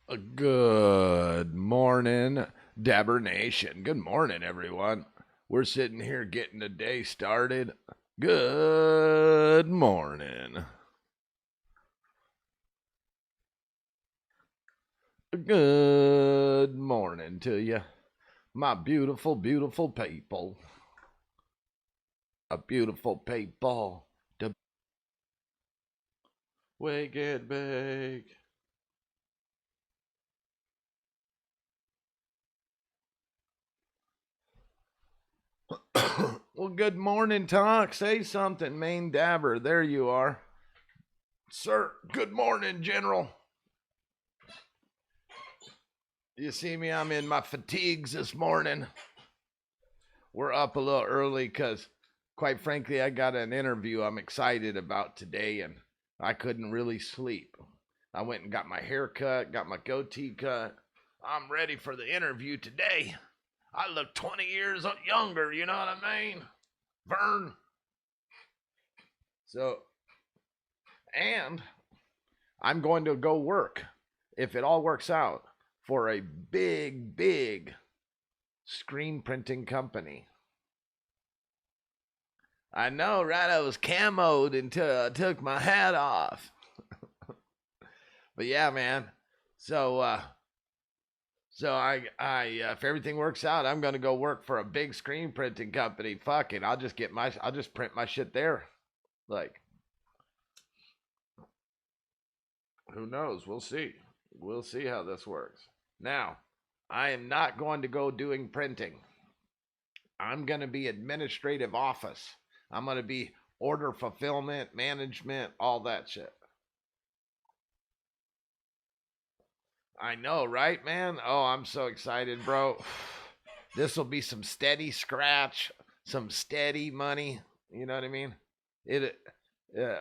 Good morning, Dabr Nation. Good morning, everyone. We're sitting here getting the day started. Good morning. Good morning to you, my beautiful, beautiful people. A beautiful people to wake it big. Well, good morning, Talk. Say something, Main Dabber. There you are. Sir, good morning, General. You see me? I'm in my fatigues this morning. We're up a little early because, quite frankly, I got an interview I'm excited about today, and I couldn't really sleep. I went and got my hair cut, got my goatee cut. I'm ready for the interview today. I look 20 years younger, you know what I mean? Vern. So, and I'm going to go work, if it all works out, for a big, big screen printing company. I know, right? I was camoed until I took my hat off. But yeah, man. So, if everything works out, I'm gonna go work for a big screen printing company. Fuck it, I'll just print my shit there. Like, who knows? We'll see. We'll see how this works. Now, I am not going to go doing printing. I'm going to be administrative office. I'm going to be order fulfillment, management, all that shit. I know, right, man? Oh, I'm so excited, bro. This will be some steady scratch, some steady money. You know what I mean? It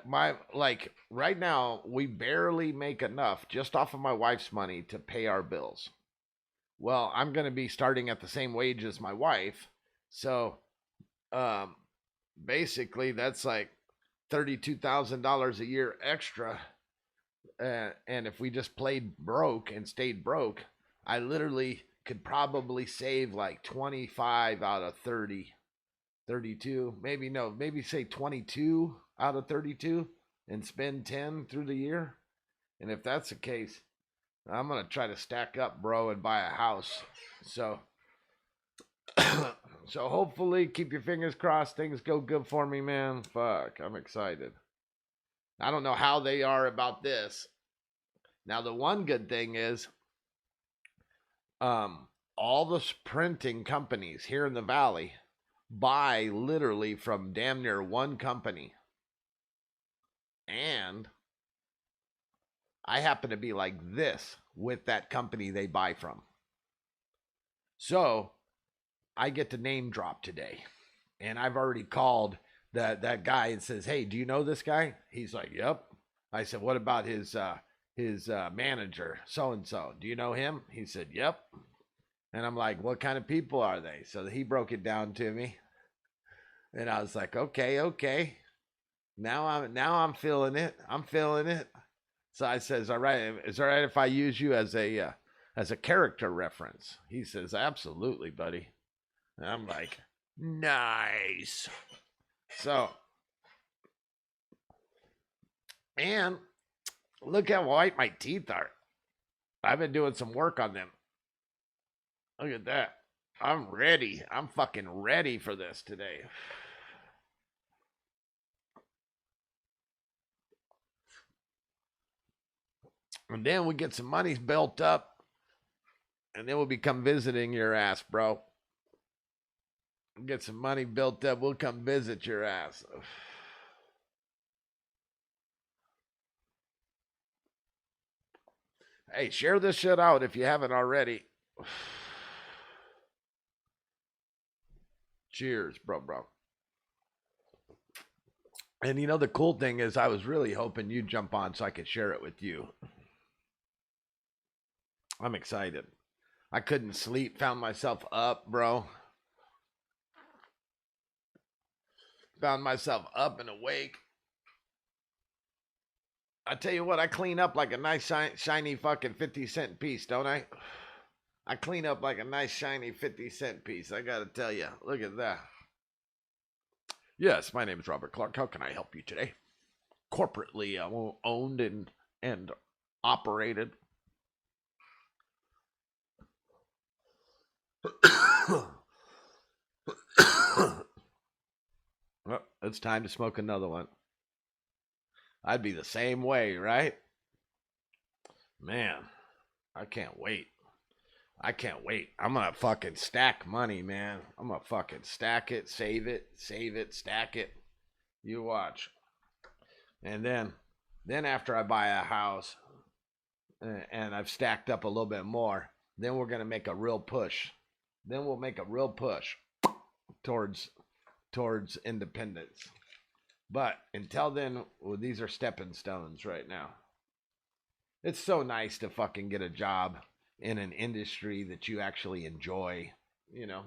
my like right now we barely make enough just off of my wife's money to pay our bills. Well, I'm going to be starting at the same wage as my wife. So, um basically that's like $32,000 a year extra. And if we just played broke and stayed broke, I literally could probably save like 25 out of 30, 32, maybe no, maybe say 22 out of 32 and spend 10 through the year. And if that's the case, I'm going to try to stack up, bro, and buy a house. So, so hopefully, keep your fingers crossed, things go good for me, man. Fuck, I'm excited. I don't know how they are about this. Now, the one good thing is, all the printing companies here in the valley buy literally from damn near one company. And I happen to be like this with that company they buy from. So I get to name drop today. And I've already called that guy and says, "Hey, do you know this guy?" He's like, "Yep." I said, "What about his manager, so and so? Do you know him?" He said, "Yep." And I'm like, "What kind of people are they?" So he broke it down to me, and I was like, "Okay, okay." Now I'm feeling it. I'm feeling it. So I says, "All right, is it all right if I use you as a character reference?" He says, "Absolutely, buddy." And I'm like, "Nice." So, and look how white my teeth are. I've been doing some work on them. Look at that. I'm ready. I'm fucking ready for this today. And then we get some money built up, and then we'll be come visiting your ass, bro. Get some money built up, we'll come visit your ass. Hey, share this shit out if you haven't already. Cheers, bro. And you know, the cool thing is, I was really hoping you'd jump on so I could share it with you. I'm excited. I couldn't sleep, found myself up, bro. Found myself up and awake. I tell you what, I clean up like a nice shiny fucking 50-cent piece, don't I? I clean up like a nice shiny 50-cent piece. I gotta tell you, look at that. Yes, my name is Robert Clark. How can I help you today? Corporately owned and operated. Well, it's time to smoke another one. I'd be the same way, right? Man, I can't wait. I can't wait. I'm gonna fucking stack money, man. I'm gonna fucking stack it, save it, stack it. You watch. And then after I buy a house and I've stacked up a little bit more, then we're gonna make a real push. Then we'll make a real push towards independence. But until then, well, these are stepping stones right now. It's so nice to fucking get a job in an industry that you actually enjoy, you know.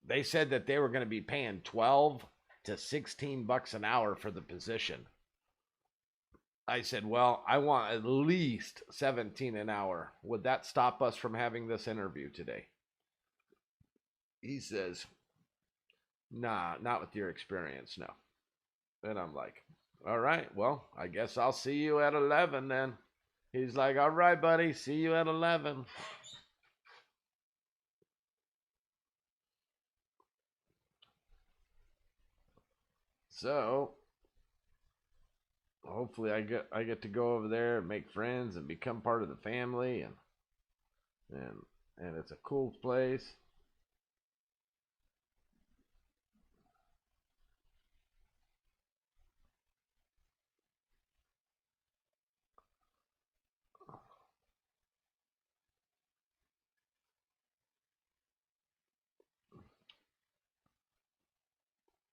They said that they were going to be paying 12 to 16 bucks an hour for the position. I said, well, I want at least 17 an hour. Would that stop us from having this interview today? He says, nah, not with your experience, no. And I'm like, all right, well, I guess I'll see you at 11 then. He's like, all right, buddy, see you at 11. So hopefully I get to go over there and make friends and become part of the family, and it's a cool place.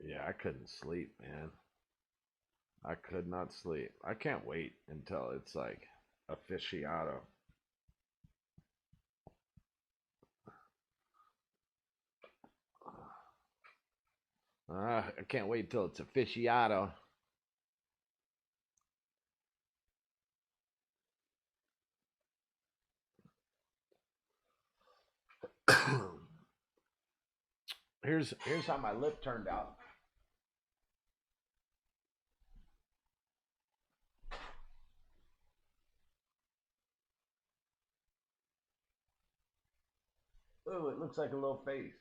Yeah, I couldn't sleep, man. I could not sleep. I can't wait until it's like aficionado. I can't wait till it's aficionado. here's how my lip turned out. Oh, it looks like a little face.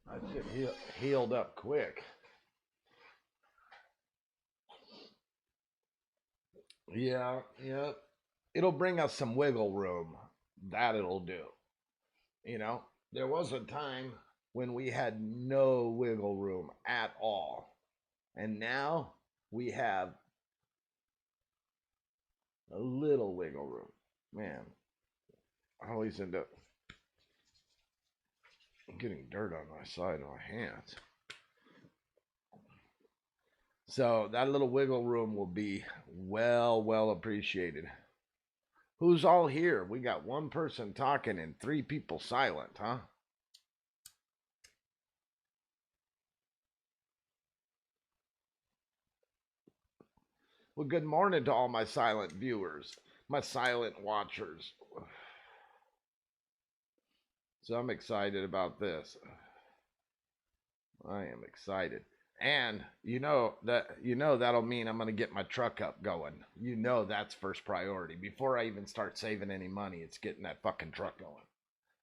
That shit healed up quick. Yeah, yeah. It'll bring us some wiggle room. That it'll do. You know, there was a time when we had no wiggle room at all. And now we have a little wiggle room. Man, I always end up getting dirt on my side of my hands. So that little wiggle room will be well appreciated. Who's all here? We got one person talking and 3 people silent, huh? Well, good morning to all my silent viewers, my silent watchers. So I'm excited about this. I am excited. And that'll mean I'm going to get my truck up going. You know that's first priority. Before I even start saving any money, it's getting that fucking truck going.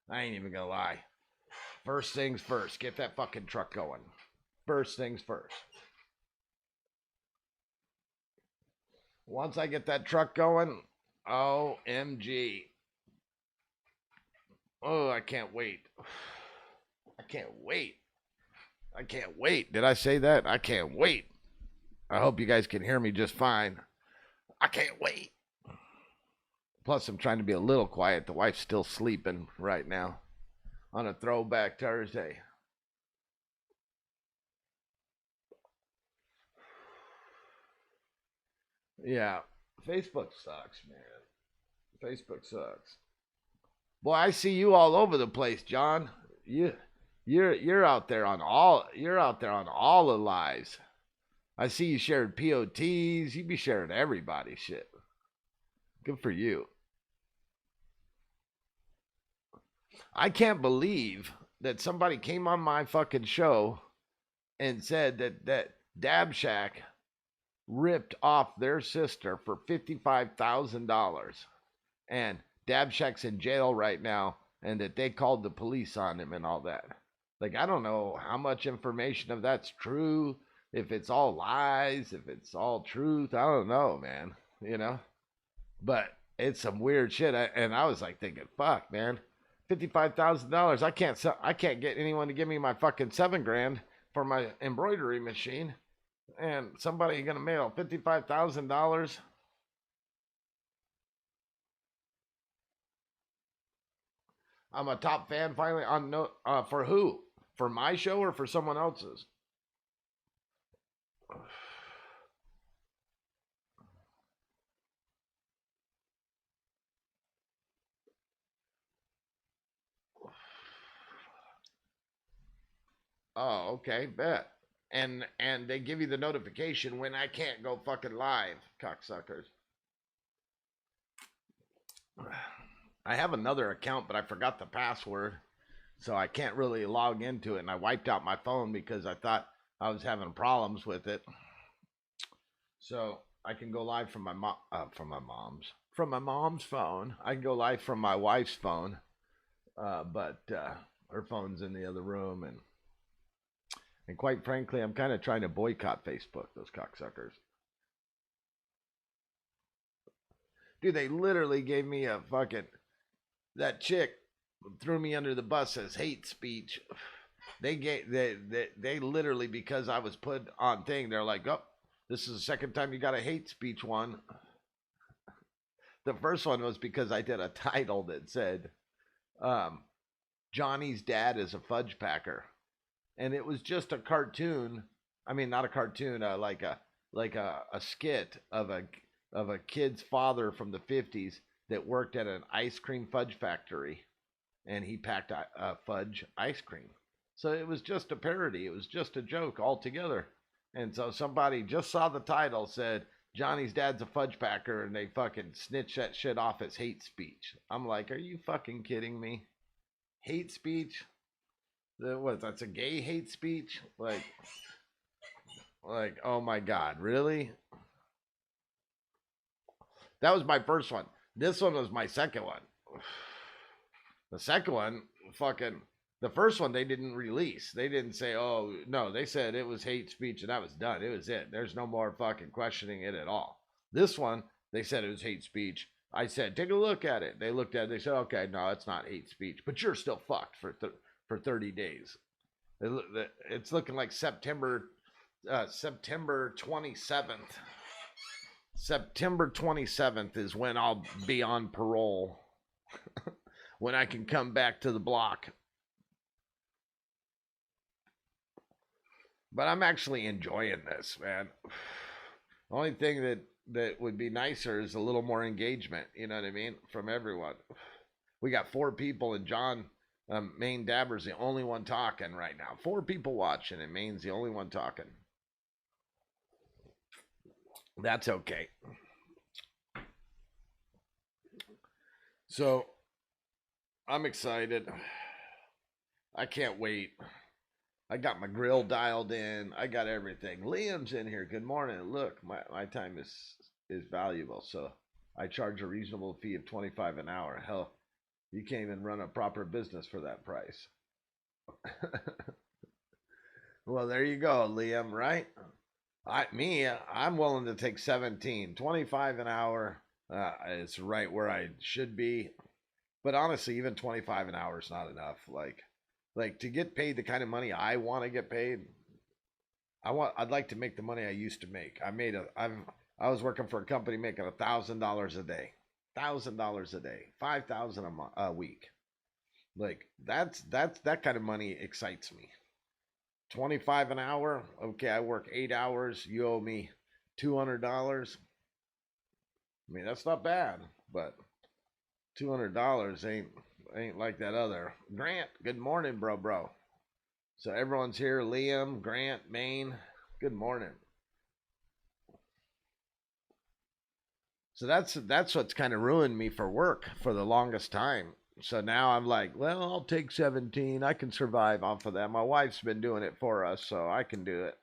I ain't even going to lie. First things first, get that fucking truck going. First things first. Once I get that truck going, OMG. Oh, I can't wait. I can't wait. I can't wait. Did I say that? I can't wait. I hope you guys can hear me just fine. I can't wait. Plus, I'm trying to be a little quiet. The wife's still sleeping right now on a Throwback Thursday. Yeah. Facebook sucks, man. Facebook sucks. Boy, I see you all over the place, John. You you're out there on all the lives. I see you sharing POTs. You be sharing everybody shit. Good for you. I can't believe that somebody came on my fucking show and said that Dab Shack ripped off their sister for $55,000, and Dab Shack's in jail right now, and that they called the police on him and all that. Like, I don't know how much information of that's true, if it's all lies, if it's all truth. I don't know, man. You know, but it's some weird shit. And I was like thinking, fuck, man, $55,000. I can't get anyone to give me my fucking $7,000 for my embroidery machine, and somebody gonna mail $55,000. I'm a top fan finally on no for who? For my show or for someone else's? Oh, okay, bet. And they give you the notification when I can't go fucking live, cocksuckers. I have another account, but I forgot the password, so I can't really log into it. And I wiped out my phone because I thought I was having problems with it. So I can go live from from my mom's phone. I can go live from my wife's phone, but her phone's in the other room, and quite frankly, I'm kind of trying to boycott Facebook. Those cocksuckers, dude. They literally gave me a fucking that chick threw me under the bus as hate speech. They literally, because I was put on thing, they're like, oh, this is the second time you got a hate speech one. The first one was because I did a title that said, um, Johnny's dad is a fudge packer. And it was just a cartoon. I mean, not a cartoon, like a skit of a kid's father from the 50s that worked at an ice cream fudge factory, and he packed fudge ice cream. So it was just a parody. It was just a joke altogether. And so somebody just saw the title, said Johnny's dad's a fudge packer, and they fucking snitched that shit off as hate speech. I'm like, are you fucking kidding me? Hate speech? What? That's a gay hate speech? Like, oh my god, really? That was my first one. This one was my second one. The second one, fucking, the first one they didn't release. They didn't say, oh no, they said it was hate speech and that was done. It was it. There's no more fucking questioning it at all. This one, they said it was hate speech. I said, take a look at it. They looked at it. They said, okay, no, it's not hate speech, but you're still fucked for 30 days. It's looking like September 27th. September 27th is when I'll be on parole. When I can come back to the block. But I'm actually enjoying this, man. The only thing that would be nicer is a little more engagement, you know what I mean, from everyone. We got 4 people, and John, Main Dabber's the only one talking right now. 4 people watching, and Main's the only one talking. That's okay. So I'm excited. I can't wait. I got my grill dialed in. I got everything. Liam's in here. Good morning. Look, my time is valuable, so I charge a reasonable fee of 25 an hour. Hell, you can't even run a proper business for that price. Well, there you go, Liam, right? I'm willing to take 17, 25 an hour. It's right where I should be. But honestly, even 25 an hour is not enough. Like to get paid the kind of money I want to get paid. I'd like to make the money I used to make. I was working for a company making $1,000 a day, $1,000 a day, 5,000 a week. Like that kind of money excites me. 25 an hour. Okay, I work 8 hours. You owe me $200. I mean, that's not bad, but $200 ain't like that other. Grant, good morning, bro. So everyone's here. Liam, Grant, Maine. Good morning. So that's what's kind of ruined me for work for the longest time. So now I'm like, well, I'll take 17. I can survive off of that. My wife's been doing it for us, so I can do it.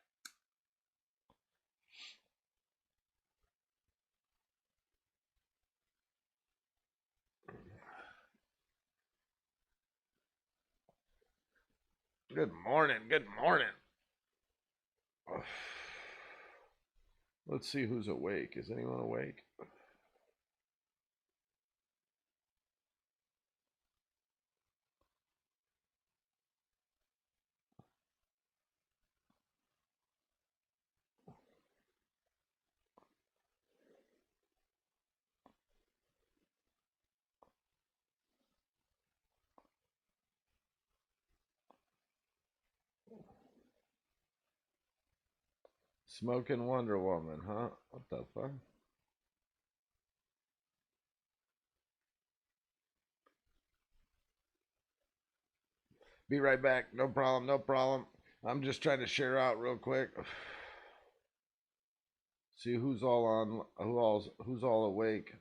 Good morning. Good morning. Let's see who's awake. Is anyone awake? Smoking Wonder Woman, huh? What the fuck? Be right back. No problem. No problem. I'm just trying to share out real quick. See who's all on. Who's all awake.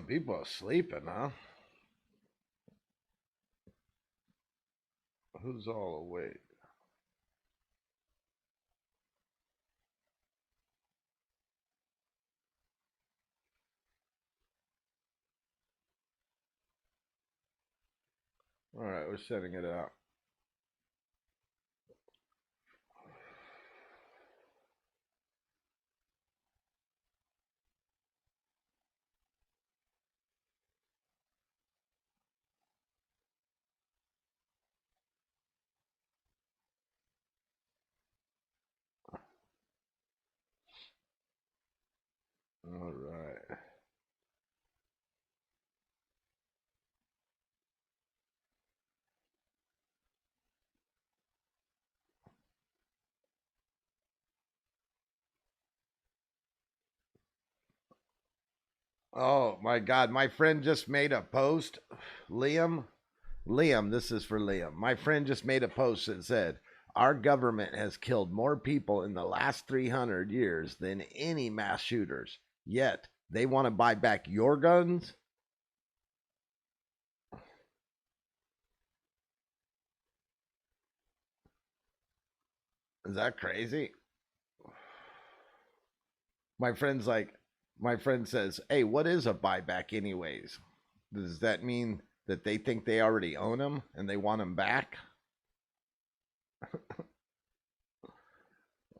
People are sleeping, huh? Who's all awake? All right, we're setting it out. All right. Oh my God, my friend just made a post. Liam, Liam, this is for Liam. My friend just made a post that said, our government has killed more people in the last 300 years than any mass shooters. Yet they want to buy back your guns? Is that crazy? My friend's like, my friend says, hey, what is a buyback, anyways? Does that mean that they think they already own them and they want them back?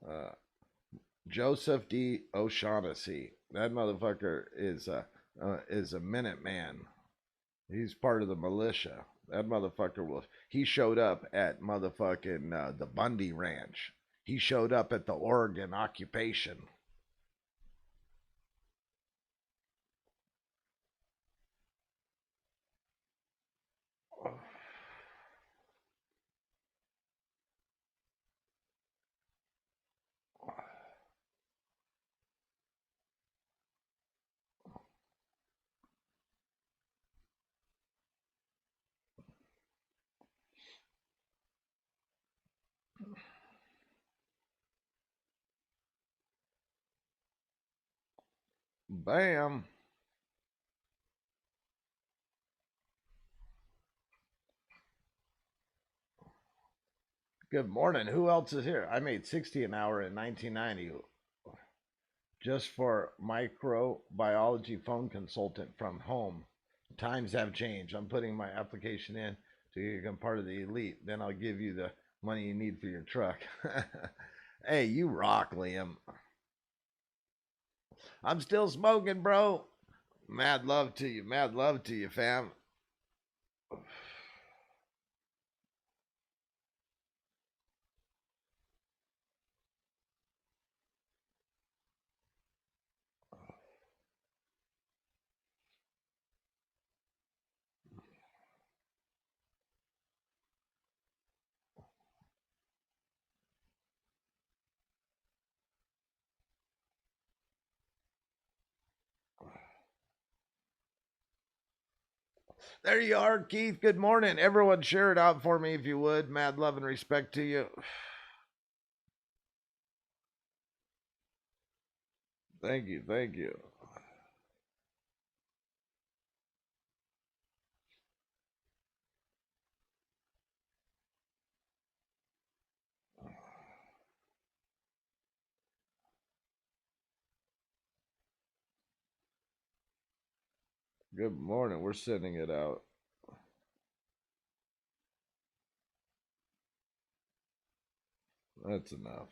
Uh, Joseph D. O'Shaughnessy. That motherfucker is a minute man. He's part of the militia. That motherfucker was. He showed up at motherfucking the Bundy Ranch. He showed up at the Oregon occupation. Bam. Good morning. Who else is here? I made 60 an hour in 1990 just for microbiology phone consultant from home. Times have changed. I'm putting my application in to become part of the elite. Then I'll give you the money you need for your truck. Hey, you rock, Liam. I'm still smoking, bro. Mad love to you. Mad love to you, fam. There you are, Keith. Good morning. Everyone share it out for me if you would. Mad love and respect to you. Thank you. Thank you. Good morning. We're sending it out. That's enough.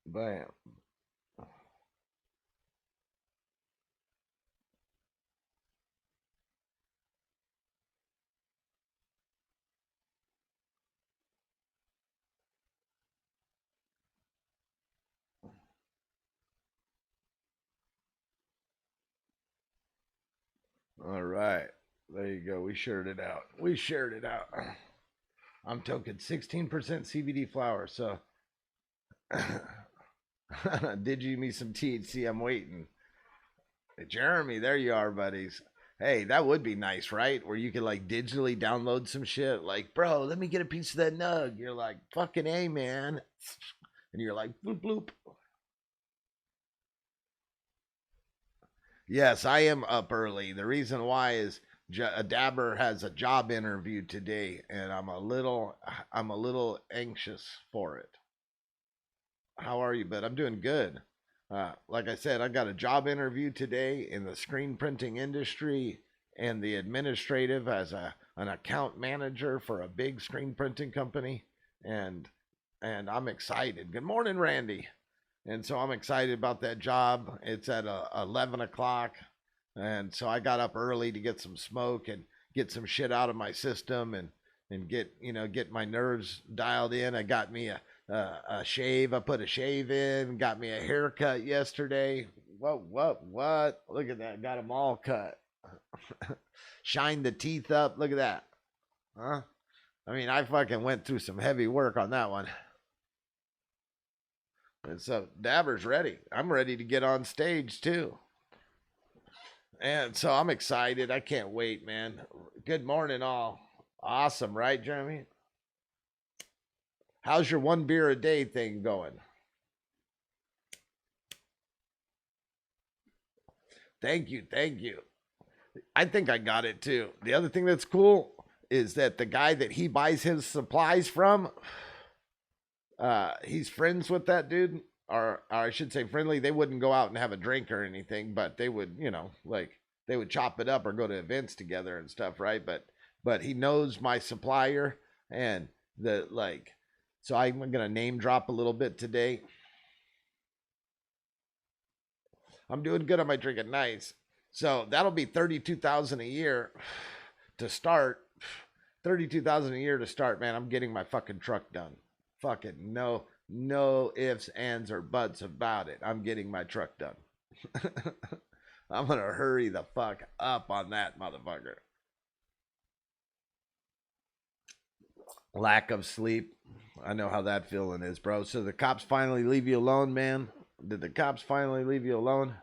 Bam. All right. There you go. We shared it out. We shared it out. I'm toking 16% CBD flower. So, did you me some THC? I'm waiting. Hey, Jeremy, there you are, buddies. Hey, that would be nice, right? Where you could like digitally download some shit. Like, bro, let me get a piece of that nug. You're like, fucking A, man. And you're like, bloop, bloop. Yes, I am up early. The reason why is Dabr has a job interview today, and I'm a little anxious for it. How are you, bud? I'm doing good. Like I said, I got a job interview today in the screen printing industry and the administrative as an account manager for a big screen printing company, and I'm excited. Good morning, Randy. And so I'm excited about that job. It's at 11 o'clock, and so I got up early to get some smoke and get some shit out of my system and get my nerves dialed in. I got me a shave. I put a shave in. Got me a haircut yesterday. What? Look at that. Got them all cut. Shine the teeth up. Look at that. Huh? I mean, I fucking went through some heavy work on that one. And so Dabr's ready. I'm ready to get on stage too. And so I'm excited. I can't wait, man. Good morning, all. Awesome, right, Jeremy? How's your one beer a day thing going? Thank you. Thank you. I think I got it too. The other thing that's cool is that the guy that he buys his supplies from, he's friends with that dude, or I should say friendly. They wouldn't go out and have a drink or anything, but they would, like they would chop it up or go to events together and stuff, right? But he knows my supplier and the like. So I'm gonna name drop a little bit today. I'm doing good on my drinking nice. So that'll be 32,000 a year to start. 32,000 a year to start, man. I'm getting my fucking truck done. Fucking no ifs, ands, or buts about it. I'm getting my truck done. I'm gonna hurry the fuck up on that motherfucker. Lack of sleep. I know how that feeling is, bro. So the cops finally leave you alone, man? Did the cops finally leave you alone?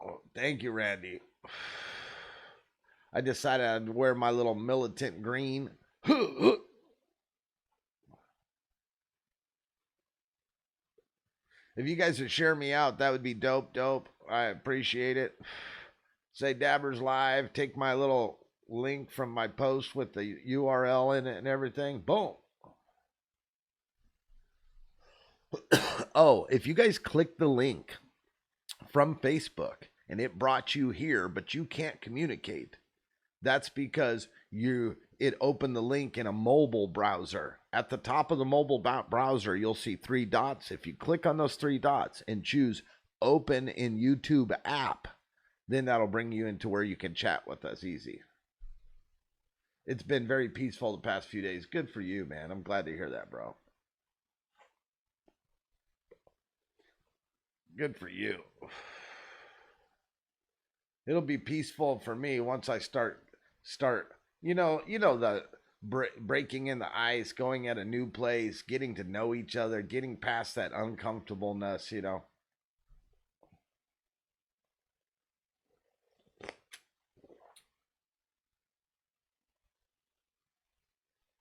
Oh, thank you, Randy. I decided I'd wear my little militant green. If you guys would share me out, that would be dope. I appreciate it. Say Dabbers Live, take my little link from my post with the URL in it and everything. Boom. Oh, if you guys click the link from Facebook and it brought you here, but you can't communicate, that's because it opened the link in a mobile browser. At the top of the mobile browser, you'll see three dots. If you click on those three dots and choose open in YouTube app, then that'll bring you into where you can chat with us easy. It's been very peaceful the past few days. Good for you, man. I'm glad to hear that, bro. Good for you. It'll be peaceful for me once I start start, the breaking in the ice, going at a new place, getting to know each other, getting past that uncomfortableness,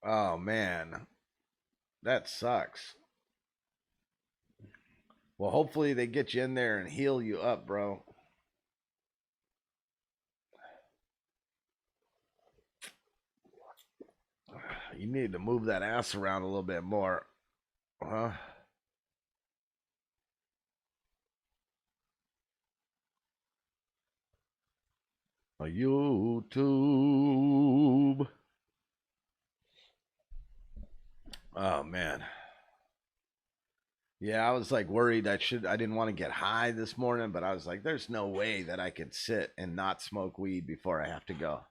Oh man, that sucks. Well, hopefully they get you in there and heal you up, bro. You need to move that ass around a little bit more. Huh? A YouTube. Oh man. Yeah, I was like worried I didn't want to get high this morning, but I was like, there's no way that I could sit and not smoke weed before I have to go.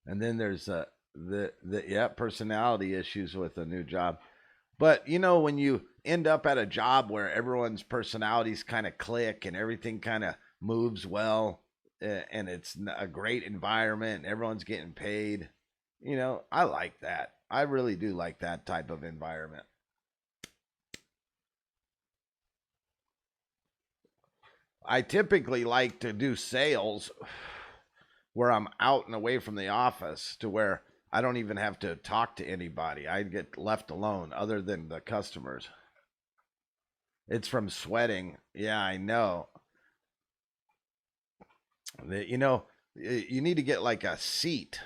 And then there's the personality issues with a new job. But when you end up at a job where everyone's personalities kind of click and everything kind of moves well, and it's a great environment and everyone's getting paid, I like that. I really do like that type of environment. I typically like to do sales where I'm out and away from the office to where I don't even have to talk to anybody. I get left alone other than the customers. It's from sweating. Yeah, I know. You need to get like a seat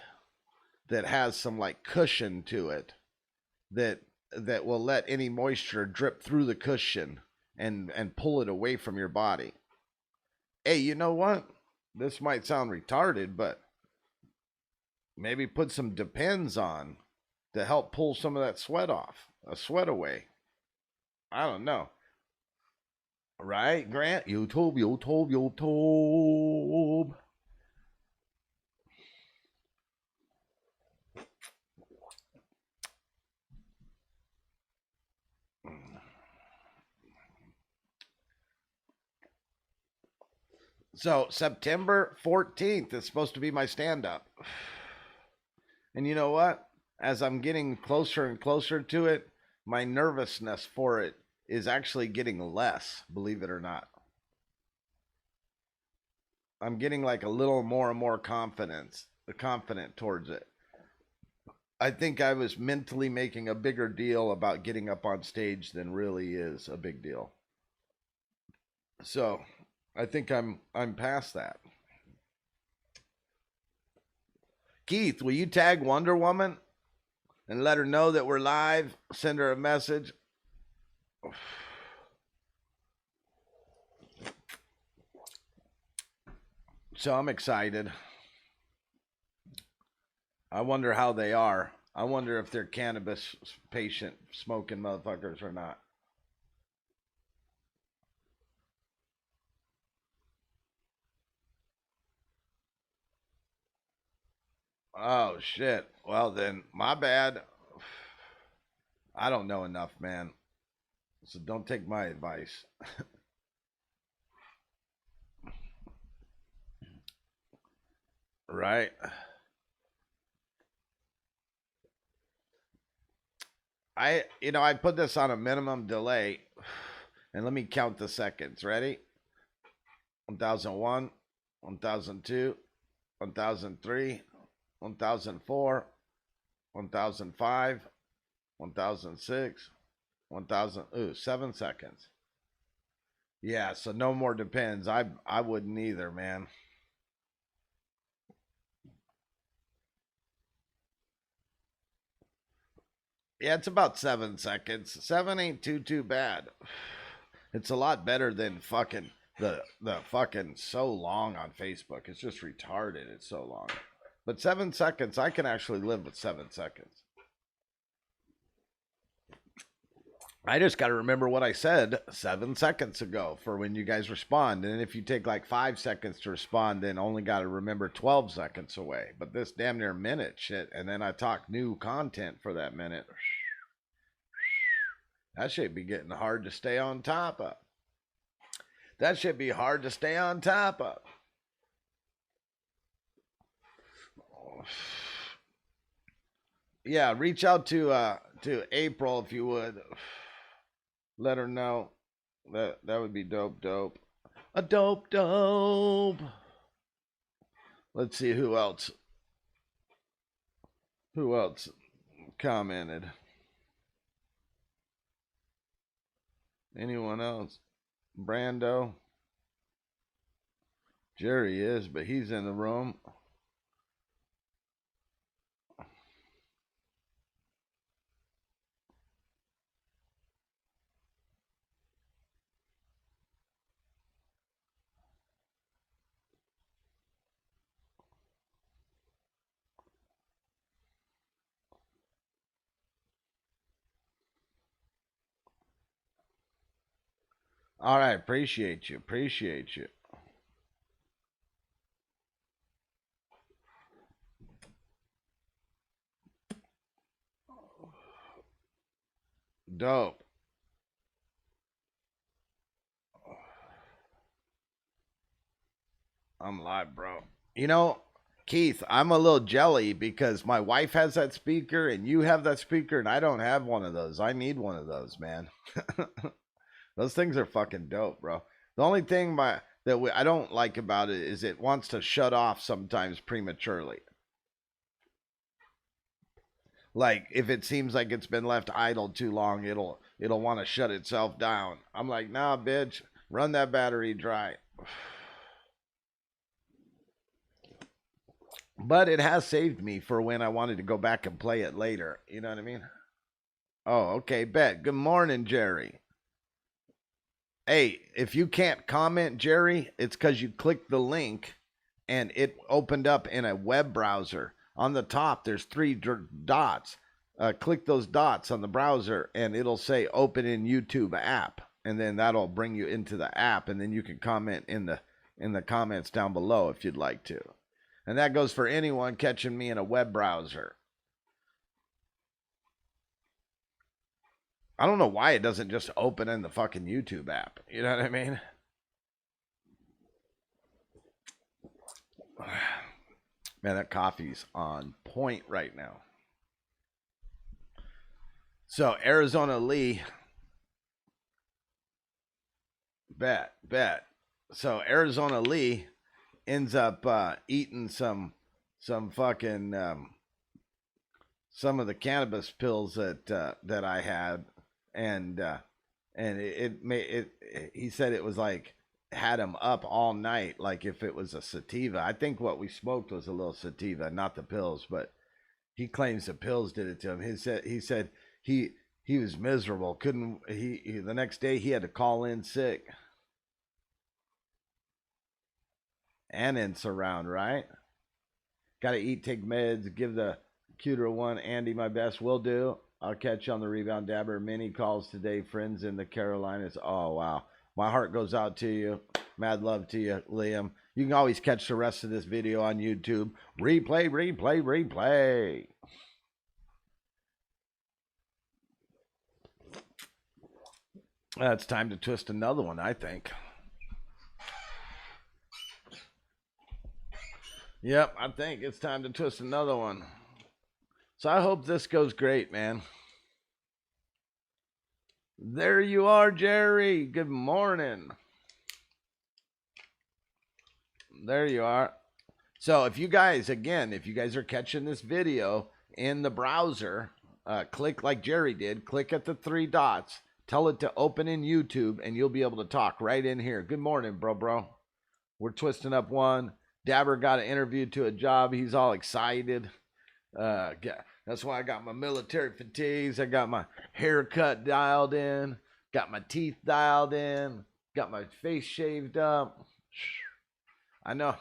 that has some like cushion to it that will let any moisture drip through the cushion and pull it away from your body. Hey, you know what? This might sound retarded, but maybe put some Depends on to help pull some of that sweat away. I don't know. Right, Grant? YouTube. So September 14th is supposed to be my stand-up. And you know what? As I'm getting closer and closer to it, my nervousness for it is actually getting less, believe it or not. I'm getting like a little more and more confident towards it. I think I was mentally making a bigger deal about getting up on stage than really is a big deal. So, I think I'm past that. Keith, will you tag Wonder Woman and let her know that we're live? Send her a message. So I'm excited. I wonder how they are. I wonder if they're cannabis patient smoking motherfuckers or not. Oh shit. Well then, my bad. I don't know enough, man. So don't take my advice. Right? I put this on a minimum delay, and let me count the seconds. Ready? 1001, 1002, 1003, 1004, 1005, 1006, 1000. Ooh, 7 seconds. Yeah, so no more Depends. I wouldn't either, man. Yeah, it's about 7 seconds. Seven ain't too bad. It's a lot better than fucking the fucking so long on Facebook. It's just retarded. It's so long. But 7 seconds, I can actually live with 7 seconds. I just got to remember what I said 7 seconds ago for when you guys respond. And if you take like 5 seconds to respond, then only got to remember 12 seconds away. But this damn near minute shit. And then I talk new content for that minute. That shit be getting hard to stay on top of. That should be hard to stay on top of. Yeah, reach out to April if you would. Let her know. That would be dope. A dope. Let's see who else. Who else commented? Anyone else? Brando. Jerry is, but he's in the room. All right, appreciate you. Dope. I'm live, bro. You know, Keith, I'm a little jelly because my wife has that speaker and you have that speaker and I don't have one of those. I need one of those, man. Those things are fucking dope, bro. The only thing I don't like about it is it wants to shut off sometimes prematurely. Like if it seems like it's been left idle too long, it'll want to shut itself down. I'm like, nah, bitch, run that battery dry. But it has saved me for when I wanted to go back and play it later. You know what I mean? Oh, okay, bet. Good morning, Jerry. Hey, if you can't comment, Jerry, it's because you clicked the link and it opened up in a web browser. On the top, there's three dots. Click those dots on the browser and it'll say open in YouTube app. And then that'll bring you into the app. And then you can comment in the comments down below if you'd like to. And that goes for anyone catching me in a web browser. I don't know why it doesn't just open in the fucking YouTube app. You know what I mean? Man, that coffee's on point right now. So, Arizona Lee. Bet. So, Arizona Lee ends up eating some fucking some of the cannabis pills that I had, and he said it was like had him up all night, like if it was a sativa. I think what we smoked was a little sativa, not the pills, but he claims the pills did it to him. He said he was miserable. Couldn't he the next day he had to call in sick. Annan's around, right? Gotta eat, take meds, give the cuter one. Andy, my best. Will do. I'll catch you on the rebound. Dabber. Many calls today. Friends in the Carolinas. Oh, wow. My heart goes out to you. Mad love to you, Liam. You can always catch the rest of this video on YouTube. Replay. It's time to twist another one, I think. Yep, I think it's time to twist another one. So I hope this goes great, man. There you are, Jerry. Good morning. There you are. So if you guys are catching this video in the browser, click like Jerry did, click at the three dots, tell it to open in YouTube, and you'll be able to talk right in here. Good morning, bro. We're twisting up one. Dabber got an interview to a job. He's all excited. That's why I got my military fatigues. I got my haircut dialed in. Got my teeth dialed in. Got my face shaved up. I know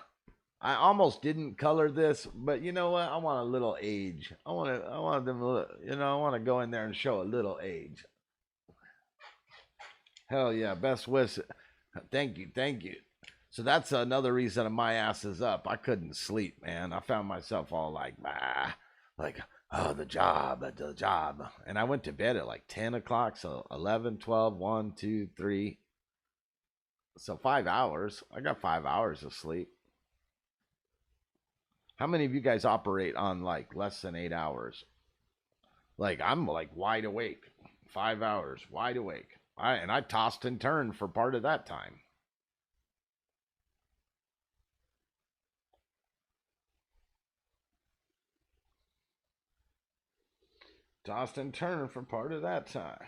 I almost didn't color this, but you know what? I want a little age. I want them, I want to go in there and show a little age. Hell yeah. Best wish. Thank you. So that's another reason my ass is up. I couldn't sleep, man. I found myself all like, oh, the job. And I went to bed at like 10 o'clock. So 11, 12, 1, 2, 3. So 5 hours. I got 5 hours of sleep. How many of you guys operate on like less than 8 hours? Like I'm like wide awake, 5 hours, wide awake. I tossed and turned for part of that time. Tossed and turned for part of that time.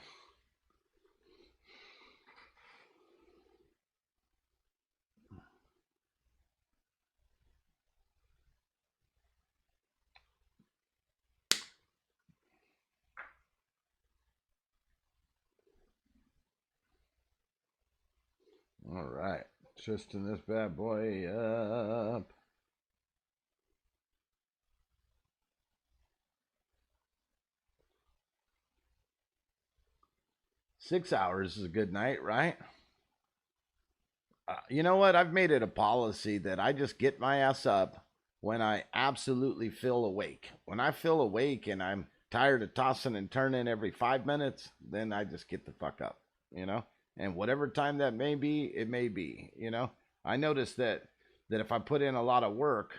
All right, twisting this bad boy up. 6 hours is a good night, right? You know what? I've made it a policy that I just get my ass up when I absolutely feel awake. When I feel awake and I'm tired of tossing and turning every 5 minutes, then I just get the fuck up, you know? And whatever time that may be, it may be, you know? I notice that if I put in a lot of work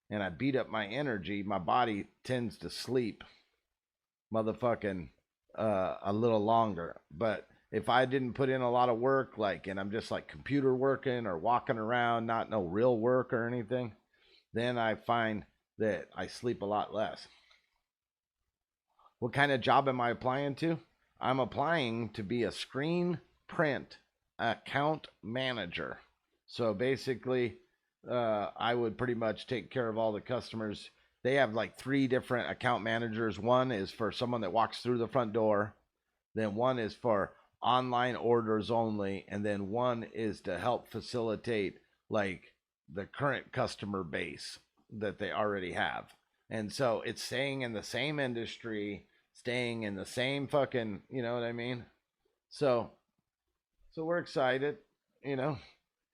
and I beat up my energy, my body tends to sleep motherfucking a little longer. But if I didn't put in a lot of work, like, and I'm just like computer working or walking around, not no real work or anything, then I find that I sleep a lot less. What kind of job am I applying to? I'm applying to be a screen print account manager. So basically, I would pretty much take care of all the customers. They have like three different account managers. One is for someone that walks through the front door, then one is for online orders only, and then one is to help facilitate like the current customer base that they already have. And so it's staying in the same industry, staying in the same fucking, you know what I mean? So we're excited, you know.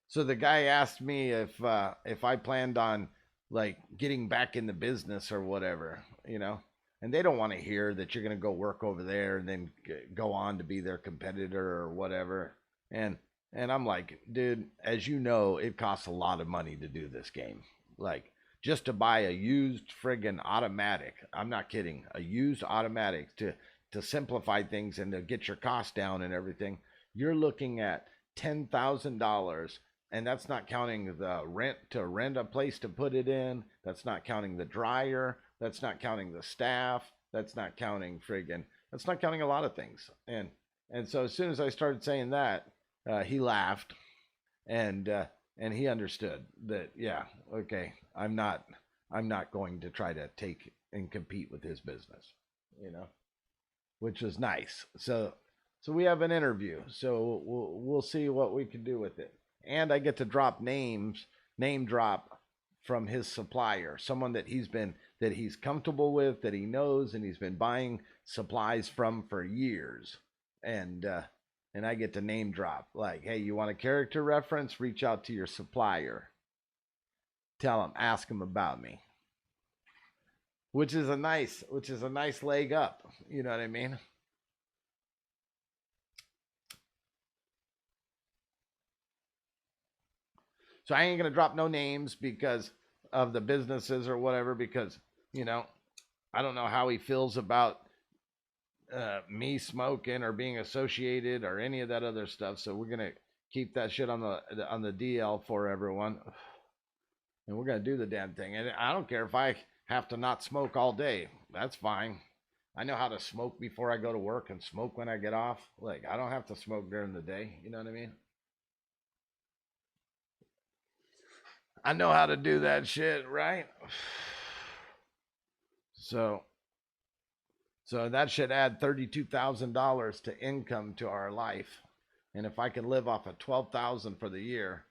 So the guy asked me if I planned on like getting back in the business or whatever, you know. And they don't want to hear that you're going to go work over there and then go on to be their competitor or whatever. And I'm like, dude, as you know, it costs a lot of money to do this game. Like just to buy a used friggin' automatic. I'm not kidding. A used automatic to simplify things and to get your costs down and everything. You're looking at $10,000, and that's not counting the rent to rent a place to put it in. That's not counting the dryer. That's not counting the staff. That's not counting friggin'. That's not counting a lot of things. And so as soon as I started saying that, he laughed, and he understood that. Yeah, okay, I'm not going to try to take and compete with his business, you know, which was nice. So we have an interview. So we'll see what we can do with it. And I get to drop names, name drop from his supplier, someone that he's comfortable with, that he knows, and he's been buying supplies from for years. And I get to name drop like, hey, you want a character reference? Reach out to your supplier. Tell him, ask him about me. Which is a nice leg up. You know what I mean? So I ain't gonna drop no names because of the businesses or whatever, because you know I don't know how he feels about me smoking or being associated or any of that other stuff. So we're gonna keep that shit on the DL for everyone, and we're gonna do the damn thing. And I don't care if I have to not smoke all day. That's fine. I know how to smoke before I go to work and smoke when I get off. Like I don't have to smoke during the day. You know what I mean? I know how to do that shit, right? So that should add $32,000 to income to our life. And if I can live off of 12,000 for the year,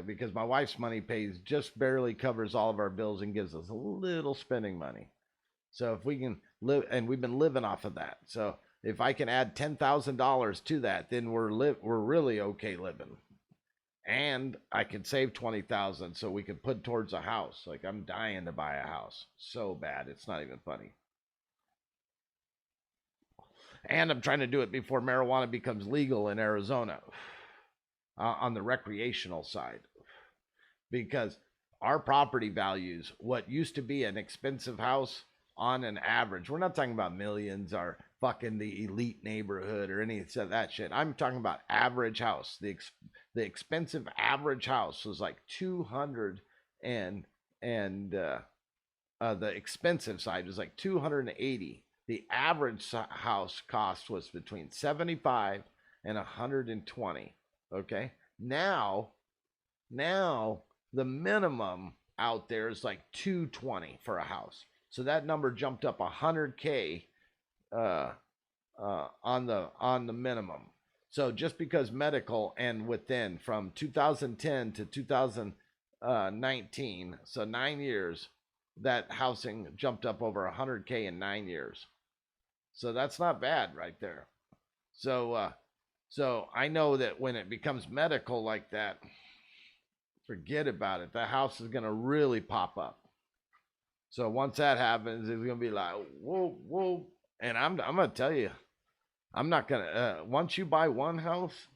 because my wife's money pays just barely covers all of our bills and gives us a little spending money. So if we can live, and we've been living off of that. So if I can add $10,000 to that, then we're really okay living. And I could save 20,000 so we could put towards a house. Like I'm dying to buy a house so bad, it's not even funny. And I'm trying to do it before marijuana becomes legal in Arizona on the recreational side, because our property values, what used to be an expensive house on an average, we're not talking about millions or fucking the elite neighborhood or any of that shit. I'm talking about average house. The expensive average house was like 200 and the expensive side was like 280. The average house cost was between 75 and 120. Okay. Now the minimum out there is like 220 for a house. So that number jumped up 100K uh, on the minimum. So just because medical and within from 2010 to 2019, so 9 years, that housing jumped up over 100K in 9 years. So that's not bad right there. So I know that when it becomes medical like that, forget about it. The house is gonna really pop up. So once that happens, it's gonna be like whoa, whoa. And I'm gonna tell you, I'm not gonna. Once you buy one house,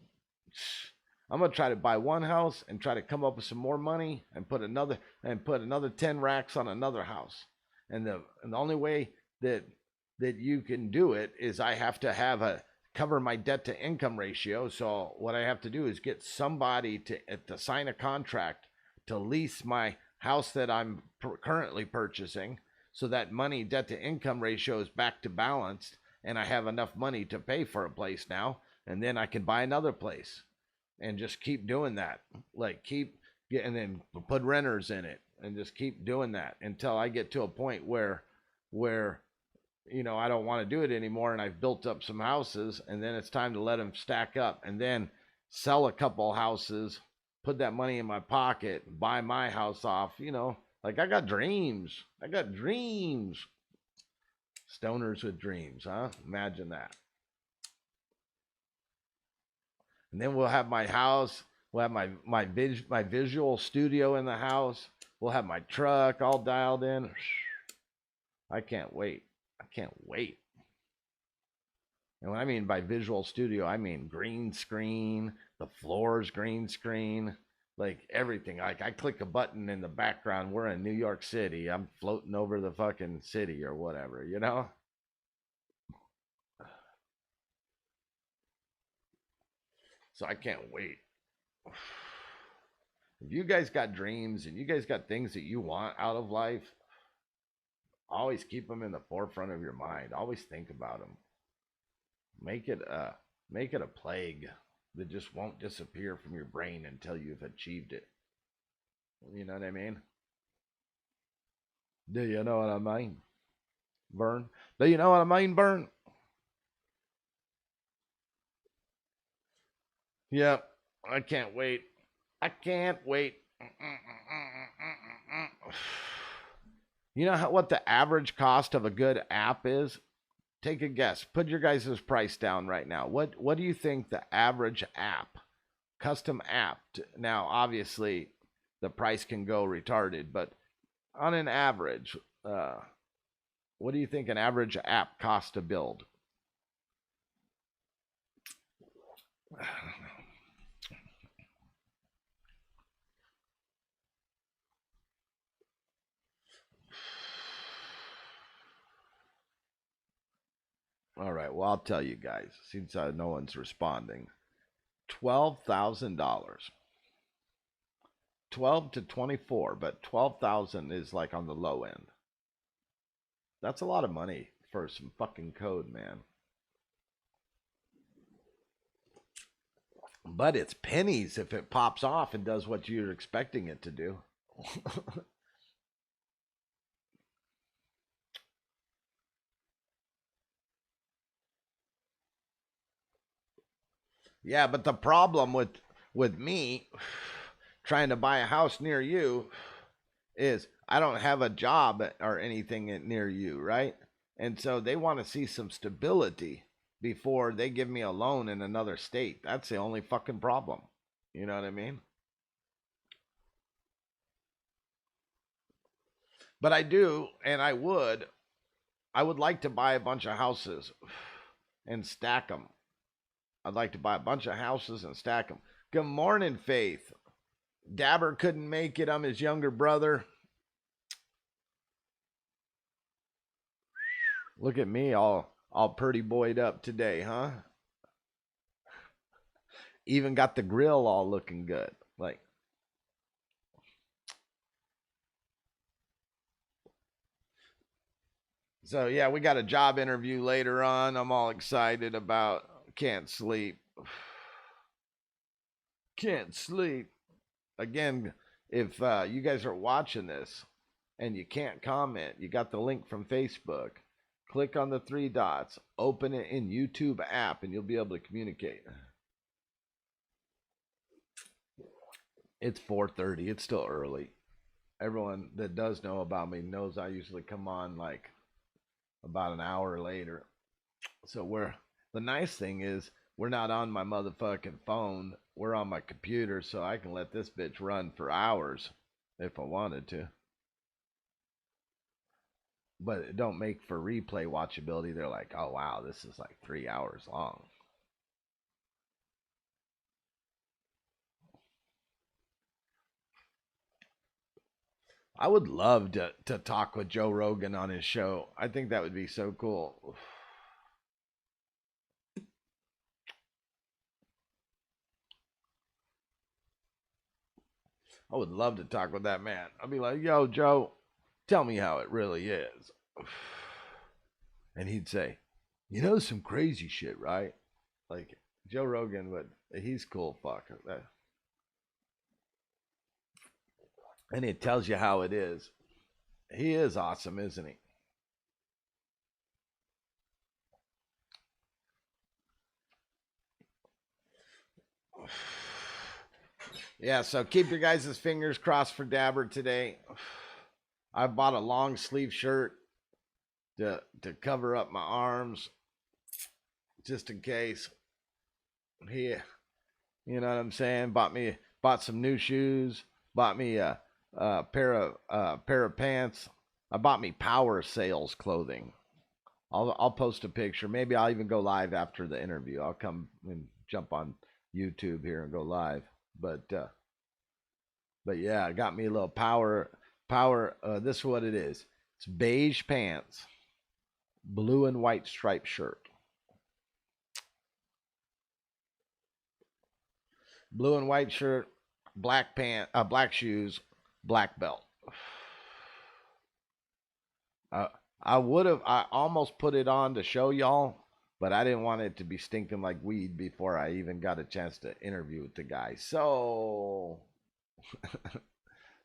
I'm gonna try to buy one house and try to come up with some more money and put another 10 racks on another house. And the only way that you can do it is I have to have a cover my debt to income ratio. So what I have to do is get somebody to sign a contract to lease my house that I'm currently purchasing, so that money debt to income ratio is back to balanced, and I have enough money to pay for a place now, and then I can buy another place and just keep doing that. Like keep getting, then put renters in it and just keep doing that until I get to a point where I don't want to do it anymore, and I've built up some houses, and then it's time to let them stack up, and then sell a couple houses, put that money in my pocket, buy my house off. Like I got dreams. Stoners with dreams, huh? Imagine that. And then we'll have my house. We'll have my visual studio in the house. We'll have my truck all dialed in. I can't wait. And what I mean by visual studio, I mean green screen, the floor's green screen, like everything. Like I click a button in the background, we're in New York City. I'm floating over the fucking city or whatever, So I can't wait. If you guys got dreams and you guys got things that you want out of life, always keep them in the forefront of your mind. Always think about them. Make it a plague that just won't disappear from your brain until you've achieved it. You know what I mean? Do you know what I mean, Vern? Do you know what I mean, Vern? Yep. I can't wait. I can't wait. You know what the average cost of a good app is? Take a guess. Put your guys' price down right now. What do you think the average app, custom app? Now, obviously, the price can go retarded, but on an average, what do you think an average app costs to build? All right. Well, I'll tell you guys since no one's responding. $12,000. 12 to 24, but 12,000 is like on the low end. That's a lot of money for some fucking code, man. But it's pennies if it pops off and does what you're expecting it to do. Yeah, but the problem with me trying to buy a house near you is I don't have a job or anything near you, right? And so they want to see some stability before they give me a loan in another state. That's the only fucking problem. You know what I mean? But I do, and I would like to buy a bunch of houses and stack them. I'd like to buy a bunch of houses and stack them. Good morning, Faith. Dabr couldn't make it. I'm his younger brother. Look at me, all pretty boyed up today, huh? Even got the grill all looking good. Like, so yeah, we got a job interview later on. I'm all excited about. Can't sleep. Can't sleep. Again, if you guys are watching this and you can't comment, you got the link from Facebook. Click on the three dots, open it in YouTube app, and you'll be able to communicate. It's 4:30. It's still early. Everyone that does know about me knows I usually come on like about an hour later. So the nice thing is we're not on my motherfucking phone. We're on my computer, so I can let this bitch run for hours if I wanted to. But it don't make for replay watchability. They're like, oh wow, this is like 3 hours long. I would love to talk with Joe Rogan on his show. I think that would be so cool. I would love to talk with that man. I'd be like, yo, Joe, tell me how it really is. And he'd say, you know, some crazy shit, right? Like, Joe Rogan he's cool fucker. And it tells you how it is. He is awesome, isn't he? Yeah, so keep your guys' fingers crossed for Dabr today. I bought a long sleeve shirt to cover up my arms just in case. He, you know what I'm saying? Bought some new shoes, bought me a pair of pants. I bought me Power Sales clothing. I'll post a picture. Maybe I'll even go live after the interview. I'll come and jump on YouTube here and go live. But yeah, I got me a little power. This is what it is. It's beige pants, blue and white striped shirt. Blue and white shirt, black shoes, black belt. I almost put it on to show y'all, but I didn't want it to be stinking like weed before I even got a chance to interview with the guy. So,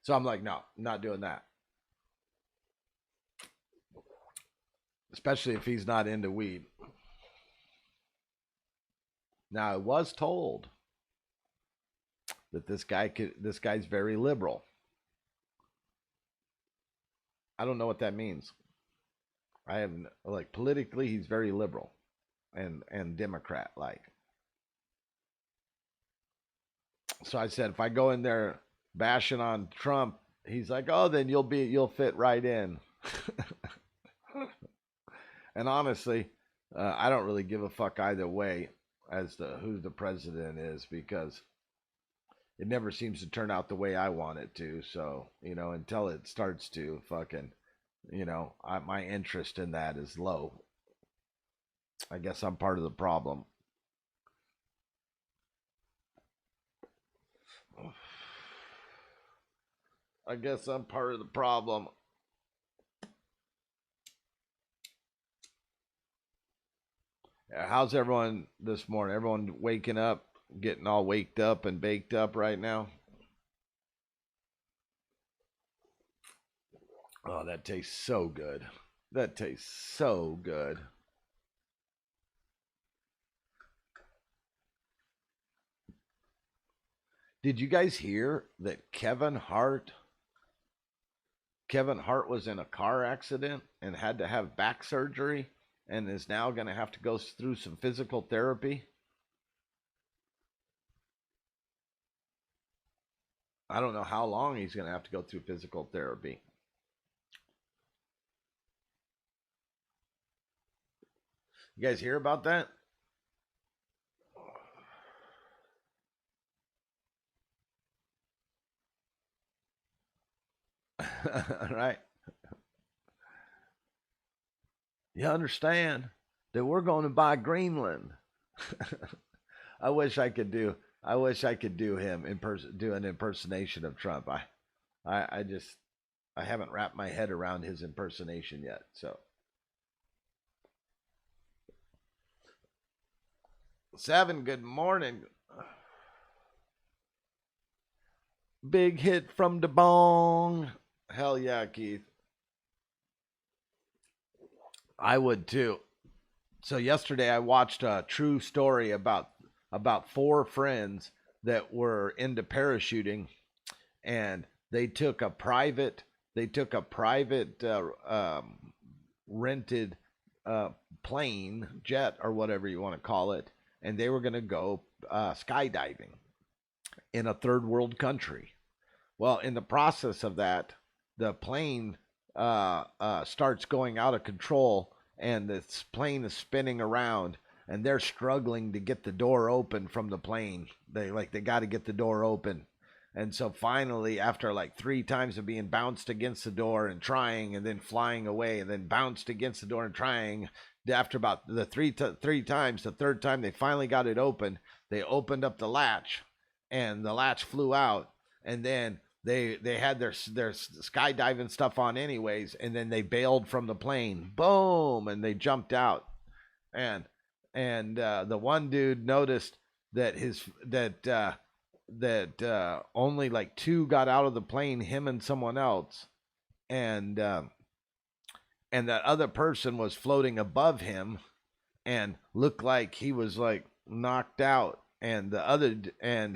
so I'm like, no, I'm not doing that. Especially if he's not into weed. Now, I was told that this guy's very liberal. I don't know what that means. I have like politically he's very liberal and Democrat like. So I said if I go in there bashing on Trump, he's like, "Oh, then you'll fit right in." And honestly, I don't really give a fuck either way as to who the president is because it never seems to turn out the way I want it to. So, you know, until it starts to fucking, you know, my interest in that is low. I guess I'm part of the problem. I guess I'm part of the problem. How's everyone this morning? Everyone waking up, getting all waked up and baked up right now? Oh, that tastes so good. That tastes so good. Did you guys hear that Kevin Hart was in a car accident and had to have back surgery and is now going to have to go through some physical therapy? I don't know how long he's going to have to go through physical therapy. You guys hear about that? Right? You understand that we're going to buy Greenland. I wish I could do. I wish I could do him in person, do an impersonation of Trump. I just, I haven't wrapped my head around his impersonation yet. So, Seven, good morning. Big hit from the bong. Hell yeah, Keith. I would too. So yesterday I watched a true story about four friends that were into parachuting, and they took a private rented uh, plane, jet, or whatever you want to call it, and they were going to go skydiving in a third world country. Well, in the process of that, the plane starts going out of control, and the plane is spinning around, and they're struggling to get the door open from the plane. They got to get the door open, and so finally, after like three times of being bounced against the door and trying, and then flying away, and then bounced against the door and trying, after about the three times, the third time they finally got it open. They opened up the latch, and the latch flew out, and then they had their skydiving stuff on anyways, and then they bailed from the plane, boom, and they jumped out, and the one dude noticed that his that only like two got out of the plane, him and someone else, and that other person was floating above him and looked like he was like knocked out, and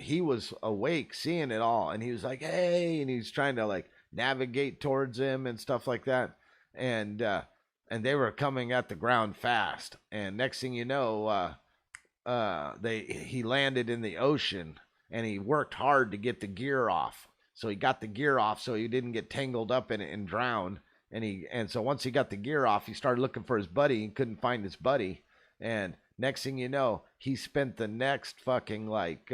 he was awake seeing it all, and he was like, hey, and he's trying to like navigate towards him and stuff like that, and they were coming at the ground fast, and next thing you know, they he landed in the ocean, and he worked hard to get the gear off, so he got the gear off so he didn't get tangled up in it and drown, and so once he got the gear off, he started looking for his buddy and couldn't find his buddy, and next thing you know, he spent the next fucking like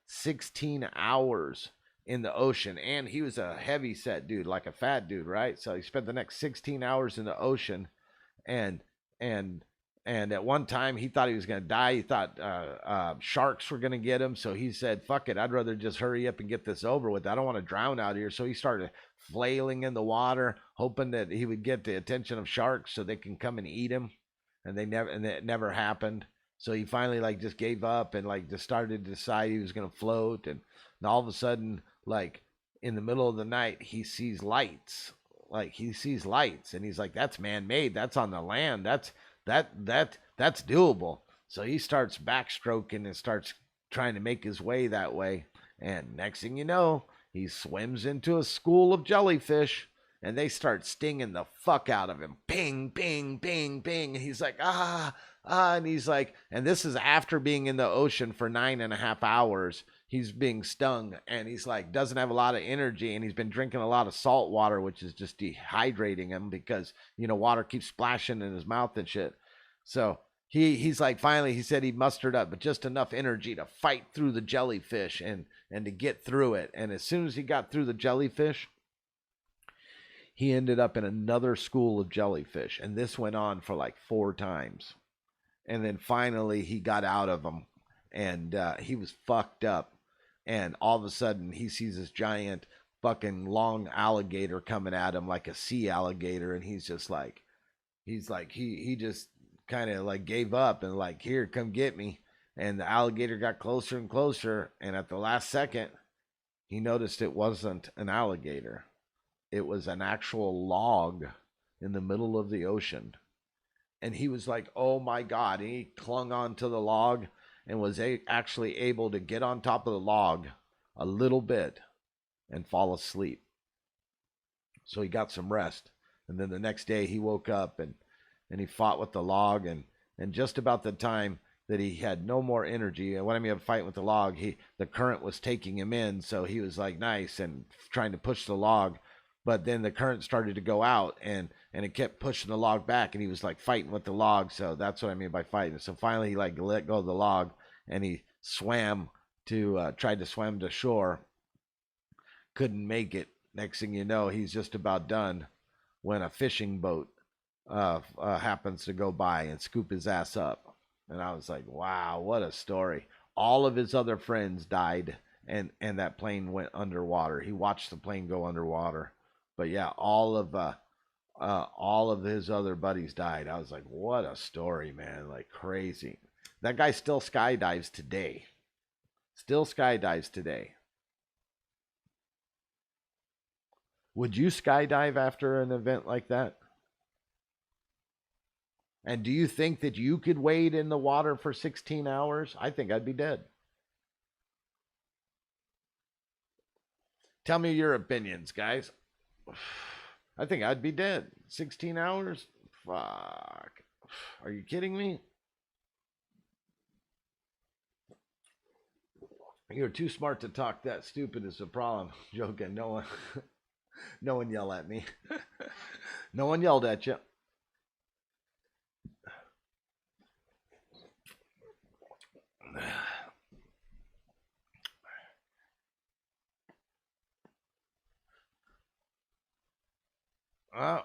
16 hours in the ocean. And he was a heavy set dude, like a fat dude, right? So he spent the next 16 hours in the ocean. And, and, and at one time he thought he was going to die. He thought sharks were going to get him. So he said, fuck it. I'd rather just hurry up and get this over with. I don't want to drown out here. So he started flailing in the water, hoping that he would get the attention of sharks so they can come and eat him, and it never happened. So he finally like just gave up and like just started to decide he was gonna float, and all of a sudden, like in the middle of the night, he sees lights. And he's like, "That's man-made. That's on the land. That's doable." So he starts backstroking and starts trying to make his way that way. And next thing you know, he swims into a school of jellyfish, and they start stinging the fuck out of him. Ping, ping, ping, ping. And he's like, and he's like, and this is after being in the ocean for 9.5 hours. He's being stung, and he's like, doesn't have a lot of energy, and he's been drinking a lot of salt water, which is just dehydrating him because, water keeps splashing in his mouth and shit. So he's like, finally, he said he mustered up but just enough energy to fight through the jellyfish and to get through it. And as soon as he got through the jellyfish, he ended up in another school of jellyfish, and this went on for like 4 times. And then finally he got out of them, and he was fucked up, and all of a sudden he sees this giant fucking long alligator coming at him, like a sea alligator, and he's like he just kind of like gave up and like, here, come get me. And the alligator got closer and closer, and at the last second he noticed it wasn't an alligator. It was an actual log in the middle of the ocean. And he was like, oh my God. And he clung onto the log and was actually able to get on top of the log a little bit and fall asleep. So he got some rest. And then the next day he woke up, and he fought with the log. And just about the time that he had no more energy, and when I mean fighting with the log, the current was taking him in. So he was like nice and trying to push the log. But then the current started to go out, and it kept pushing the log back, and he was like fighting with the log. So that's what I mean by fighting. So finally he like let go of the log, and he swam to tried to swim to shore. Couldn't make it. Next thing you know, he's just about done when a fishing boat happens to go by and scoop his ass up. And I was like, wow, what a story. All of his other friends died, and that plane went underwater. He watched the plane go underwater. But yeah, all of his other buddies died. I was like, what a story, man. Like crazy. That guy still skydives today. Still skydives today. Would you skydive after an event like that? And do you think that you could wade in the water for 16 hours? I think I'd be dead. Tell me your opinions, guys. I think I'd be dead. 16 hours? Fuck. Are you kidding me? You're too smart to talk that stupid is the problem. Joking. No one yell at me. No one yelled at you.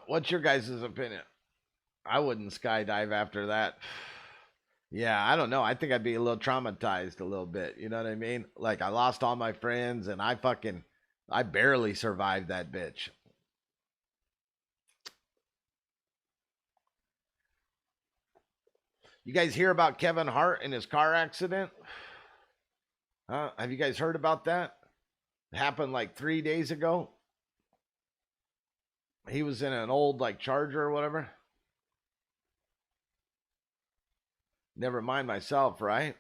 What's your guys' opinion? I wouldn't skydive after that. Yeah, I don't know. I think I'd be a little traumatized a little bit. You know what I mean? Like I lost all my friends and I barely survived that bitch. You guys hear about Kevin Hart and his car accident? Have you guys heard about that? It happened like 3 days ago. He was in an old like Charger or whatever. Never mind myself, right?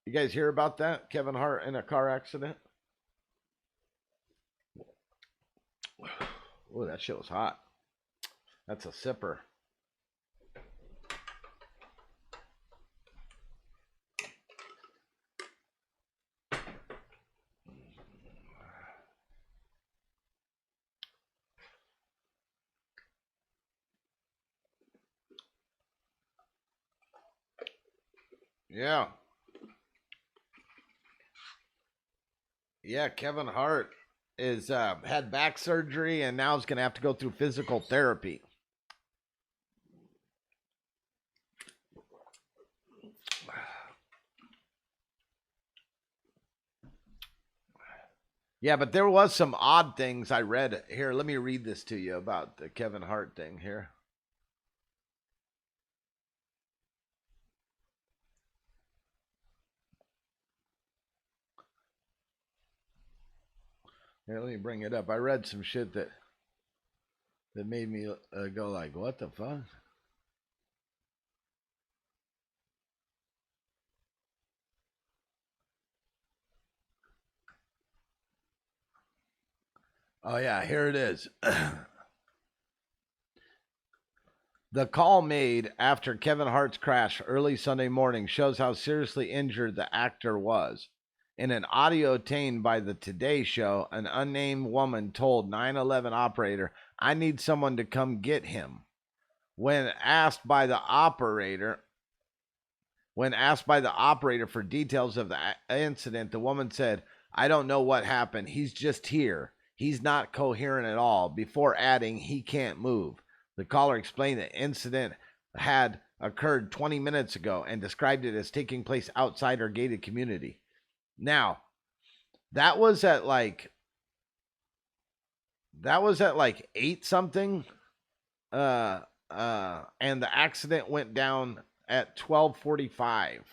You guys hear about that? Kevin Hart in a car accident? Oh, that shit was hot. That's a sipper. Yeah. Yeah, Kevin Hart is had back surgery and now is going to have to go through physical therapy. Yeah, but there was some odd things I read here. Let me read this to you about the Kevin Hart thing here. Here, let me bring it up. I read some shit that made me go like, what the fuck? Oh yeah, here it is. The call made after Kevin Hart's crash early Sunday morning shows how seriously injured the actor was. In an audio obtained by the Today Show, an unnamed woman told 911 operator, "I need someone to come get him." When asked by the operator for details of the incident, the woman said, "I don't know what happened. He's just here. He's not coherent at all," before adding, "He can't move." The caller explained the incident had occurred 20 minutes ago and described it as taking place outside her gated community. Now, that was at like 8 something. And the accident went down at 12:45.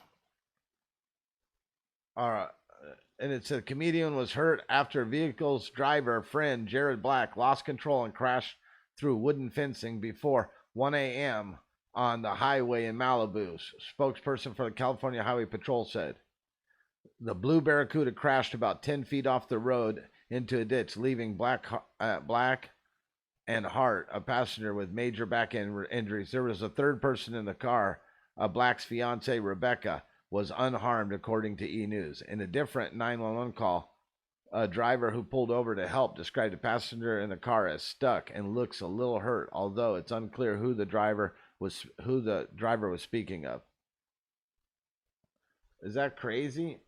And it said comedian was hurt after vehicle's driver friend Jared Black lost control and crashed through wooden fencing before 1 a.m. on the highway in Malibu. Spokesperson for the California Highway Patrol said the blue Barracuda crashed about 10 feet off the road into a ditch, leaving Black and Hart, a passenger, with major back injuries. There was a third person in the car. Black's fiancee, Rebecca, was unharmed, according to E! News. In a different 911 call, a driver who pulled over to help described a passenger in the car as stuck and looks a little hurt, although it's unclear who the driver was speaking of. Is that crazy?